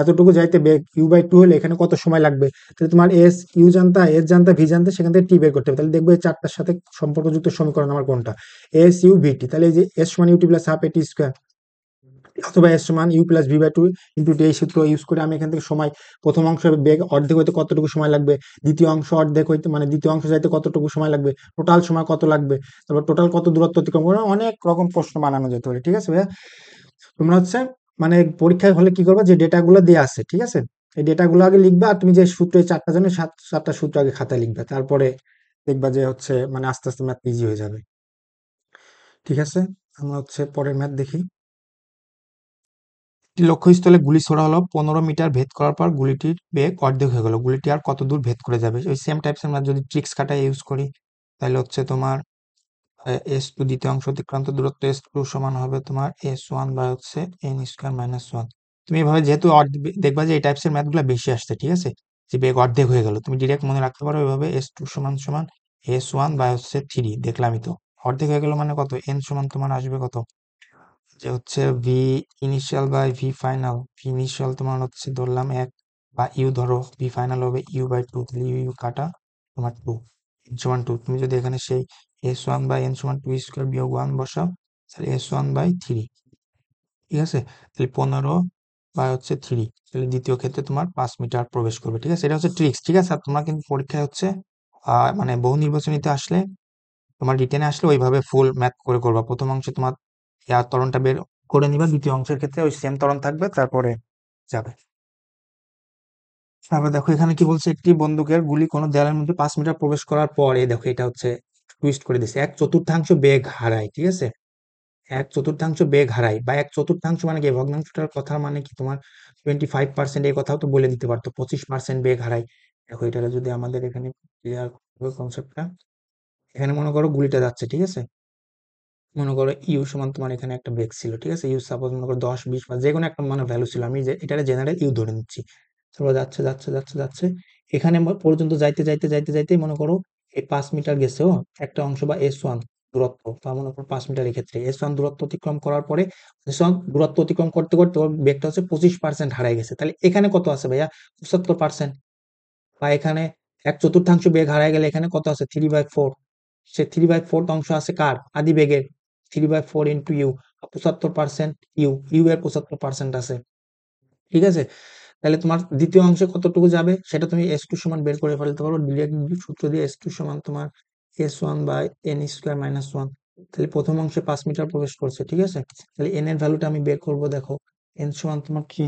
এতটুকু যাইতে বেগ ইউ/2 হলে এখানে কত সময় লাগবে, তাহলে তোমার এস ইউ জানতা, এস জানতা, ভি জানতা, সেখান থেকে টি বের করতে হবে, তাহলে দেখবে এই চারটার সাথে সম্পর্কযুক্ত সমীকরণ আমার কোনটা, এস ইউ ভি টি, তাহলে এই যে এস সমান u t plus half a t square অথবা এস সমান ইউ প্লাস ভি/2 ইন্টু টি, এই সূত্র ইউজ করে আমি এখান থেকে সময়, প্রথম অংশ বেগ অর্ধেক হইতে কতটুকু সময় লাগবে, দ্বিতীয় অংশ অর্ধেক হইতে মানে দ্বিতীয় অংশ যাইতে কতটুকু সময় লাগবে, টোটাল সময় কত লাগবে, তারপর টোটাল কত দূরত্ব অতিক্রম করবে, অনেক রকম প্রশ্ন বানানো যেতে পারে, ঠিক আছে ভাইয়া। তোমরা হচ্ছে মানে পরীক্ষায় হলে কি করবে, যে ডেটাগুলো দেয়া আছে, ঠিক আছে, এই ডেটাগুলো আগে লিখবা, আর তুমি যে সূত্র এই চারটা জানো সাতটা সূত্র আগে খাতায় লিখবে, তারপরে দেখবা যে হচ্ছে মানে আস্তে আস্তে ম্যাথ ইজি হয়ে যাবে, ঠিক আছে। আমরা হচ্ছে পরের ম্যাথ দেখি। একটি লক্ষ্যস্থলে গুলি ছোড়া হলো, 15 মিটার ভেদ করার পর গুলিটির বেগ অর্ধেক হয়ে গেল, গুলিটি আর কত দূর ভেদ করে যাবে, ওই সেম টাইপস আমরা যদি ট্রিক্স কাটা ইউজ করি তাহলে হচ্ছে তোমার S2 দ্বিতীয় অংশ অতিক্রান্ত দূরত্ব S2 সমান হবে তোমার S1 বা হচ্ছে n² - 1। তুমি এভাবে যেহেতু দেখবা যে এই টাইপসের ম্যাথ গুলা বেশি আসছে, ঠিক আছে, যে বেগ অর্ধেক হয়ে গেল, তুমি ডিরেক্ট মনে রাখতে পারো এভাবে S2 সমান সমান S1 বা হচ্ছে 3, দেখলামই তো, অর্ধেক হয়ে গেল মানে কত, n সমান তোমার আসবে কত, যে হচ্ছে v initial by v final, v initial তোমার হচ্ছে ধরলাম 1, বা ইউ ধরো, ভি ফাইনাল হবে ইউ/2, তাহলে ইউ ইউ কাটা তোমার 2, এন সমান 2, তুমি যদি এখানে সেই S1 বাই n সমান 2 স্কোয়ার বিয়োগ 1 বসাও, তাহলে S1/3, ঠিক আছে, তাহলে 15 বা হচ্ছে 3, তাহলে দ্বিতীয় ক্ষেত্রে তোমার 5 মিটার প্রবেশ করবে, ঠিক আছে, এটা হচ্ছে ট্রিক্স, ঠিক আছে। আর তোমরা কিন্তু পরীক্ষায় হচ্ছে মানে বহু নির্বাচনীতে আসলে, তোমার রিটেনে আসলে ওইভাবে ফুল ম্যাথ করে করবা, প্রথম অংশে তোমার ইয়ার ত্বরণটা বের করে নিবা, দ্বিতীয় অংশের ক্ষেত্রে ওই সেম ত্বরণ থাকবে, তারপরে যাবে। তারপর দেখো এখানে কি বলছে, একটি বন্দুকের গুলি কোনো দেয়ালের মধ্যে 5 মিটার প্রবেশ করার পর, এই দেখো এটা হচ্ছে টুইস্ট করে দিছে, 1/4 বেগ হারায়, ঠিক আছে, 1/4 বেগ হারায়, বা 1/4 মানে কি, ভগ্নাংশটার কথা মানে কি তোমার 25%, এই কথাও তো বলে দিতে পারতো, 25% বেগ হারায়। দেখো এটা যদি আমাদের এখানে ক্লিয়ার কনসেপ্টটা, এখানে মনে করো গুলিটা যাচ্ছে, ঠিক আছে, মনে করো ইউ সমান তোমার এখানে একটা বেগ ছিল, ঠিক আছে, ইউ সাপোজ মনে করো 10, 20 বা যে কোনো একটা মানে ভ্যালু ছিল, আমি যে এটা জেনারেল ইউ ধরে নিচ্ছি, তারপর যাচ্ছে যাচ্ছে যাচ্ছে যাচ্ছে, এখানে পর্যন্ত যাইতে যাইতে যাইতে যাইতে মনে করো এই 5 মিটার গেছেও একটা অংশ, বা S1 দূরত্ব, বা মনে করো 5 মিটার, ক্ষেত্রে S1 দূরত্ব অতিক্রম করার পরে, S1 দূরত্ব অতিক্রম করতে করতে ওর বেগটা হচ্ছে 25% হারাই গেছে, তাহলে এখানে কত আছে ভাইয়া, 75%, বা এখানে 1/4 বেগ হারায় গেলে এখানে কত আছে, 3/4, সে 3/4 অংশ আছে কার, আদি বেগের, 3/4 ইন্টু ইউ, 75% ইউ, ইউ এর 75% আছে, ঠিক আছে। তাহলে তোমার দ্বিতীয় অংশে কতটুকু যাবে সেটা তুমি S2 সমান বের করে ফেলতে পারো, ডিরেক্ট সূত্র দিয়ে S2 সমান তোমার S1/n²-1, তাহলে প্রথম অংশে 5 মিটার প্রবেশ করছে, ঠিক আছে, তাহলে n এর ভ্যালুটা আমি বের করব, দেখো n সমান তোমার কি,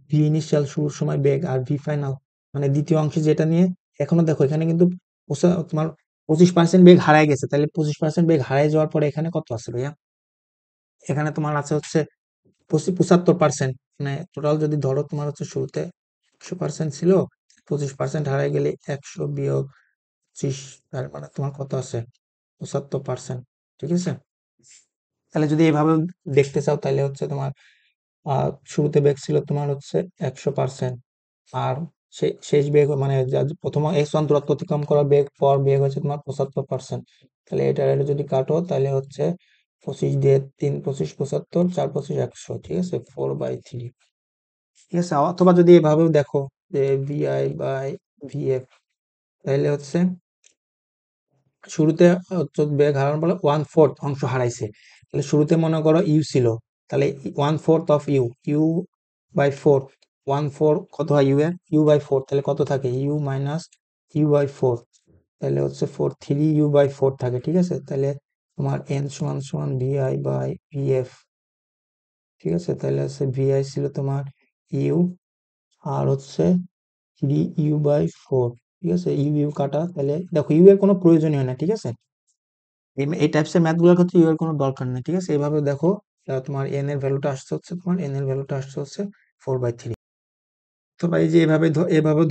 ভি ইনিশিয়াল শুরুর সময় বেগ, আর ভি ফাইনাল মানে দ্বিতীয় অংশে যেটা নিয়ে, এখনো দেখো এখানে কিন্তু তোমার 25% বেগ হারায় গেছে, তাহলে 25% বেগ হারায় যাওয়ার পরে এখানে কত আছে ভাইয়া, এখানে তোমার আছে হচ্ছে 75%, মানে টোটাল যদি ধরো তোমার হচ্ছে শুরুতে 100% ছিল, 25% হারায় গেলে 100 - 25, তার মানে তোমার কত আছে, 75%, ঠিক আছে। তাহলে যদি এইভাবে দেখতে চাও তাহলে হচ্ছে তোমার শুরুতে বেগ ছিল তোমার হচ্ছে 100%, আর শেষ বেগ মানে প্রথম S1 দূরত্ব অতিক্রম করা বেগ পর বেগ হচ্ছে তোমার 75%, তাহলে এটা যদি কাটো তাহলে হচ্ছে 25 দিয়ে 3 25 75 4 25 100, ঠিক আছে, 4/3, ঠিক আছে। অথবা যদি এভাবেও দেখো যে VI/VF, তাহলে হচ্ছে শুরুতে হচ্ছে বেগ হারানোর ফলে 1/4 অংশ হারাইছে। তাহলে শুরুতে মনে করো ইউ ছিল, তাহলে 1/4 অফ ইউ বাই 4, 1/4 কত হয় ইউ বাই 4, তাহলে কত থাকে ইউ-ইউ/4, তাহলে হচ্ছে 4 3 ইউ/4 থাকে, ঠিক আছে। তাহলে তোমার এন সমান সমান VI/VF, ঠিক আছে। তাহলে হচ্ছে VI ছিল তোমার ইউ, আর হচ্ছে 3 ইউ/4, ঠিক আছে। ইউ ইউ কাটা, তাহলে দেখো ইউ এর কোনো প্রয়োজনই হয় না, ঠিক আছে। এই টাইপসের ম্যাথ গুলোর ক্ষেত্রে ইউ এর কোনো দরকার নেই, ঠিক আছে। এইভাবে দেখো তোমার এন এর ভ্যালুটা আসছে হচ্ছে 4/3। তো ভাই যে এভাবে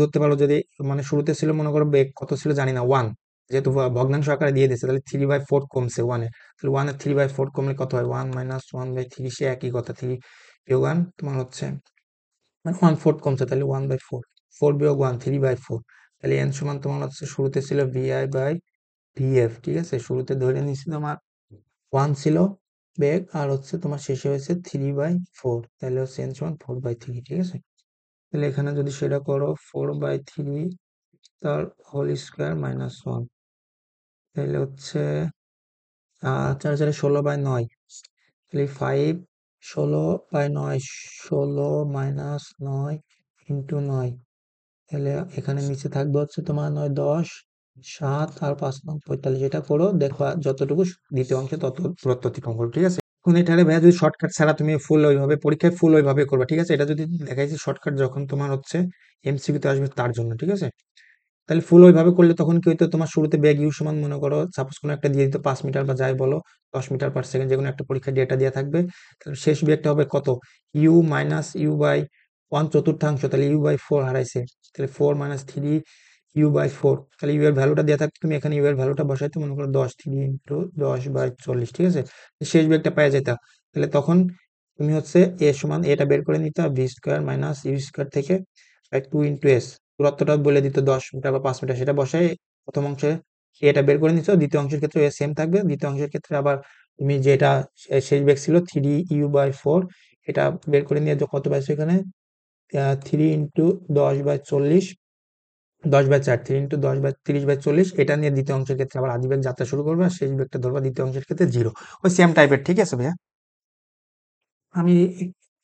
ধরতে পারো, যদি মানে শুরুতে ছিল মনে করো বেগ কত ছিল জানি না 1, যেহেতু ভগ্নাংশ আকারে দিয়ে দিয়েছে, তাহলে 3/4 কমছে 1 এর, তাহলে 1 এর 3/4 কমলে কত হয় 1 মাইনাস 1/3, সে একই কথা, 3 বিয়োগ 1 তোমার হচ্ছে মানে 1/4 কমছে, তাহলে 1/4, 4 বিয়োগ 1 3/4, তাহলে এন সমান তোমার হচ্ছে শুরুতে ছিল VI/VF, ঠিক আছে। শুরুতে ধরে নিছি তোমার 1 ছিল বেগ, আর হচ্ছে তোমার শেষে হয়েছে 3/4, তাহলে হচ্ছে এন সমান 4/3, ঠিক আছে। তাহলে এখানে যদি সেটা করো 4/3 তার হোল স্কোয়ার মাইনাস 1, তাহলে হচ্ছে 4 4 16/9, তাহলে 5 16/9, 16 - 9 × 9, তাহলে এখানে নিচে থাকবে হচ্ছে তোমার 9 10 7 আর 5 9 45, এটা করো দেখো যতটুকু দ্বিতীয় অংশে তত দূরত্ব অতিক্রম করো, ঠিক আছে। এখন এটারে ভাইয়া যদি শর্টকাট ছাড়া তুমি ফুল ওইভাবে পরীক্ষায় ফুল ওইভাবে করবা, ঠিক আছে। এটা যদি দেখাইছি শর্টকাট যখন তোমার হচ্ছে এমসিকিউ তে আসবে তার জন্য, ঠিক আছে। তাহলে ফুল ওইভাবে করলে তখন কি হইতো, তোমার শুরুতে বেগ ইউ সমান মনে করো সাপোজ কোনো একটা দিয়ে দিত 5 মিটার বা যাই বলো 10 মিটার/সেকেন্ড, যে কোনো একটা পরীক্ষা ডেটা দেওয়া থাকবে। তাহলে শেষ বেগটা হবে কত ইউ-ইউ/1/4, তাহলে ইউ/4 হারাইছে, তাহলে 4 - 3 ইউ/4, তাহলে ইউ এর ভ্যালুটা দেওয়া থাকতো, তুমি এখানে ইউ এর ভ্যালুটা বসাইতে মনে করো 10 3 × 10/40, ঠিক আছে। শেষ বেগটা পাওয়া যেত, তাহলে তখন তুমি হচ্ছে এ সমান এটা বের করে নিতে, v² - u² থেকে 2 × s, দূরত্বটা বলে দিত 10 মিটার বা 5 মিটার, সেটা বসাই প্রথম অংশে এটা বের করে নিচ্ছ, দ্বিতীয় অংশের ক্ষেত্রে সেম থাকবে। দ্বিতীয় অংশের ক্ষেত্রে আবার তুমি যেটা শেষ বেগ ছিল 3 ইউ/4, এটা বের করে নিয়ে কত পাইছো এখানে 3 × 10/40, 10/4, 3 × 10/30/40, এটা নিয়ে দ্বিতীয় অংশের ক্ষেত্রে আবার আদি বেগ যাত্রা শুরু করবে, আর শেষ বেগটা ধরবা দ্বিতীয় অংশের ক্ষেত্রে 0, ওই সেম টাইপের, ঠিক আছে ভাইয়া। আমি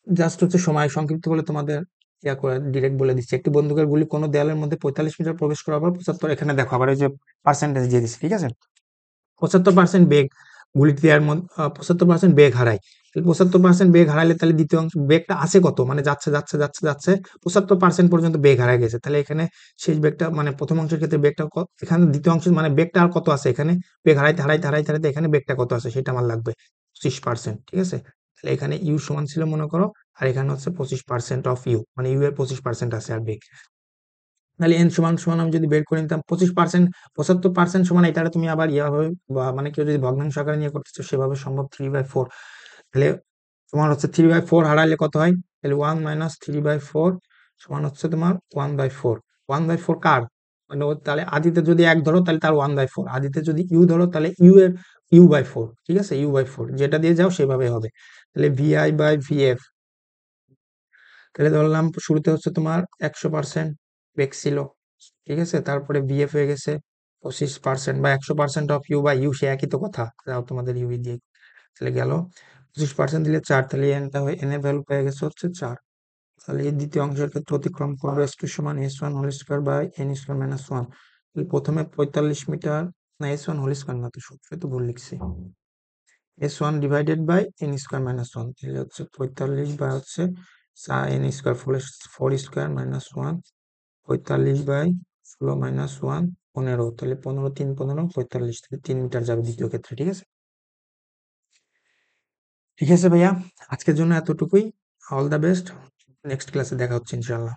জাস্ট হচ্ছে সময় সংক্ষিপ্ত বলে তোমাদের ইয়া করে ডিরেক্ট বলে দিচ্ছি, একটি বন্দুকের গুলি কোনো দেয়ালের মধ্যে 45 মিটার প্রবেশ করার পর 75, এখানে দেখো আবার এই যে পার্সেন্টেজ দিয়ে দিচ্ছি, ঠিক আছে। 75% বেগ গুলিটি দেওয়ার মধ্যে 75% বেগ হারায়, 75% বেগ হারাইলে তাহলে দ্বিতীয় অংশ বেগটা আছে কত, মানে যাচ্ছে যাচ্ছে যাচ্ছে যাচ্ছে 75% পর্যন্ত বেগ হারায় গেছে, তাহলে এখানে শেষ বেগটা মানে প্রথম অংশের ক্ষেত্রে বেগটা এখানে দ্বিতীয় অংশ মানে বেগটা আর কত আছে এখানে, বেগ হারাইতে হারাইতে হারাইতে হারাইতে এখানে বেগটা কত আছে সেটা আমার লাগবে 25%, ঠিক আছে। তাহলে এখানে ইউ সমান ছিল মনে করো, আর এখানে হচ্ছে 25% অফ ইউ, মানে ইউ এর 25% আছে আর বেগ, তাহলে এন সমান সমান আমি যদি বের করে নিতাম 25%, 75% সমান, এটা তুমি আবার হবে বা মানে কেউ যদি ভগ্নাংশ আকারে নিয়ে করতে চাও সেভাবে সম্ভব 3/4, তাহলে তোমার হচ্ছে 3/4 হারাইলে কত হয়, তাহলে 1 - 3/4 সমান হচ্ছে তোমার 1/4, 1/4 কার মানে তাহলে আদিতে যদি 1 ধরো তাহলে তার 1/4, আদিতে যদি ইউ ধরো তাহলে ইউ/4, ঠিক আছে, ইউ/4 যেটা দিয়ে যাও সেভাবে হবে। তাহলে VI/VF, তাহলে ধরলাম শুরুতে হচ্ছে তোমার 100% বেগ ছিল, ঠিক আছে। তারপরে বিএফ হয়ে গেছে 25% বা 100% অফ ইউ/ইউ, সে একই তো কথা, যাও তোমাদের ইউ দিয়ে, তাহলে গেল 25% দিলে 4, তাহলে এনটা হয়ে এন এর ভ্যালু পেয়ে গেছে হচ্ছে 4। তাহলে এই দ্বিতীয় অংশের ক্ষেত্রে অতিক্রম করবে s2 সমান s1 whole square by n² - 1, তাহলে প্রথমে 45 মিটার, না s1 হোল স্কয়ার না, তো সূত্রে তো ভুল লিখছি, s1 ডিভাইডেড বাই n² - 1, তাহলে হচ্ছে 45 বা হচ্ছে n² 4² - 1, 45/16 - 1 15, তাহলে 15 3 15 45, তাহলে 3 মিটার যাবে দ্বিতীয় ক্ষেত্রে, ঠিক আছে। ঠিক আছে ভাইয়া, আজকের জন্য এতটুকুই। অল দ্য বেস্ট, নেক্সট ক্লাসে দেখা হচ্ছে ইনশাল্লাহ।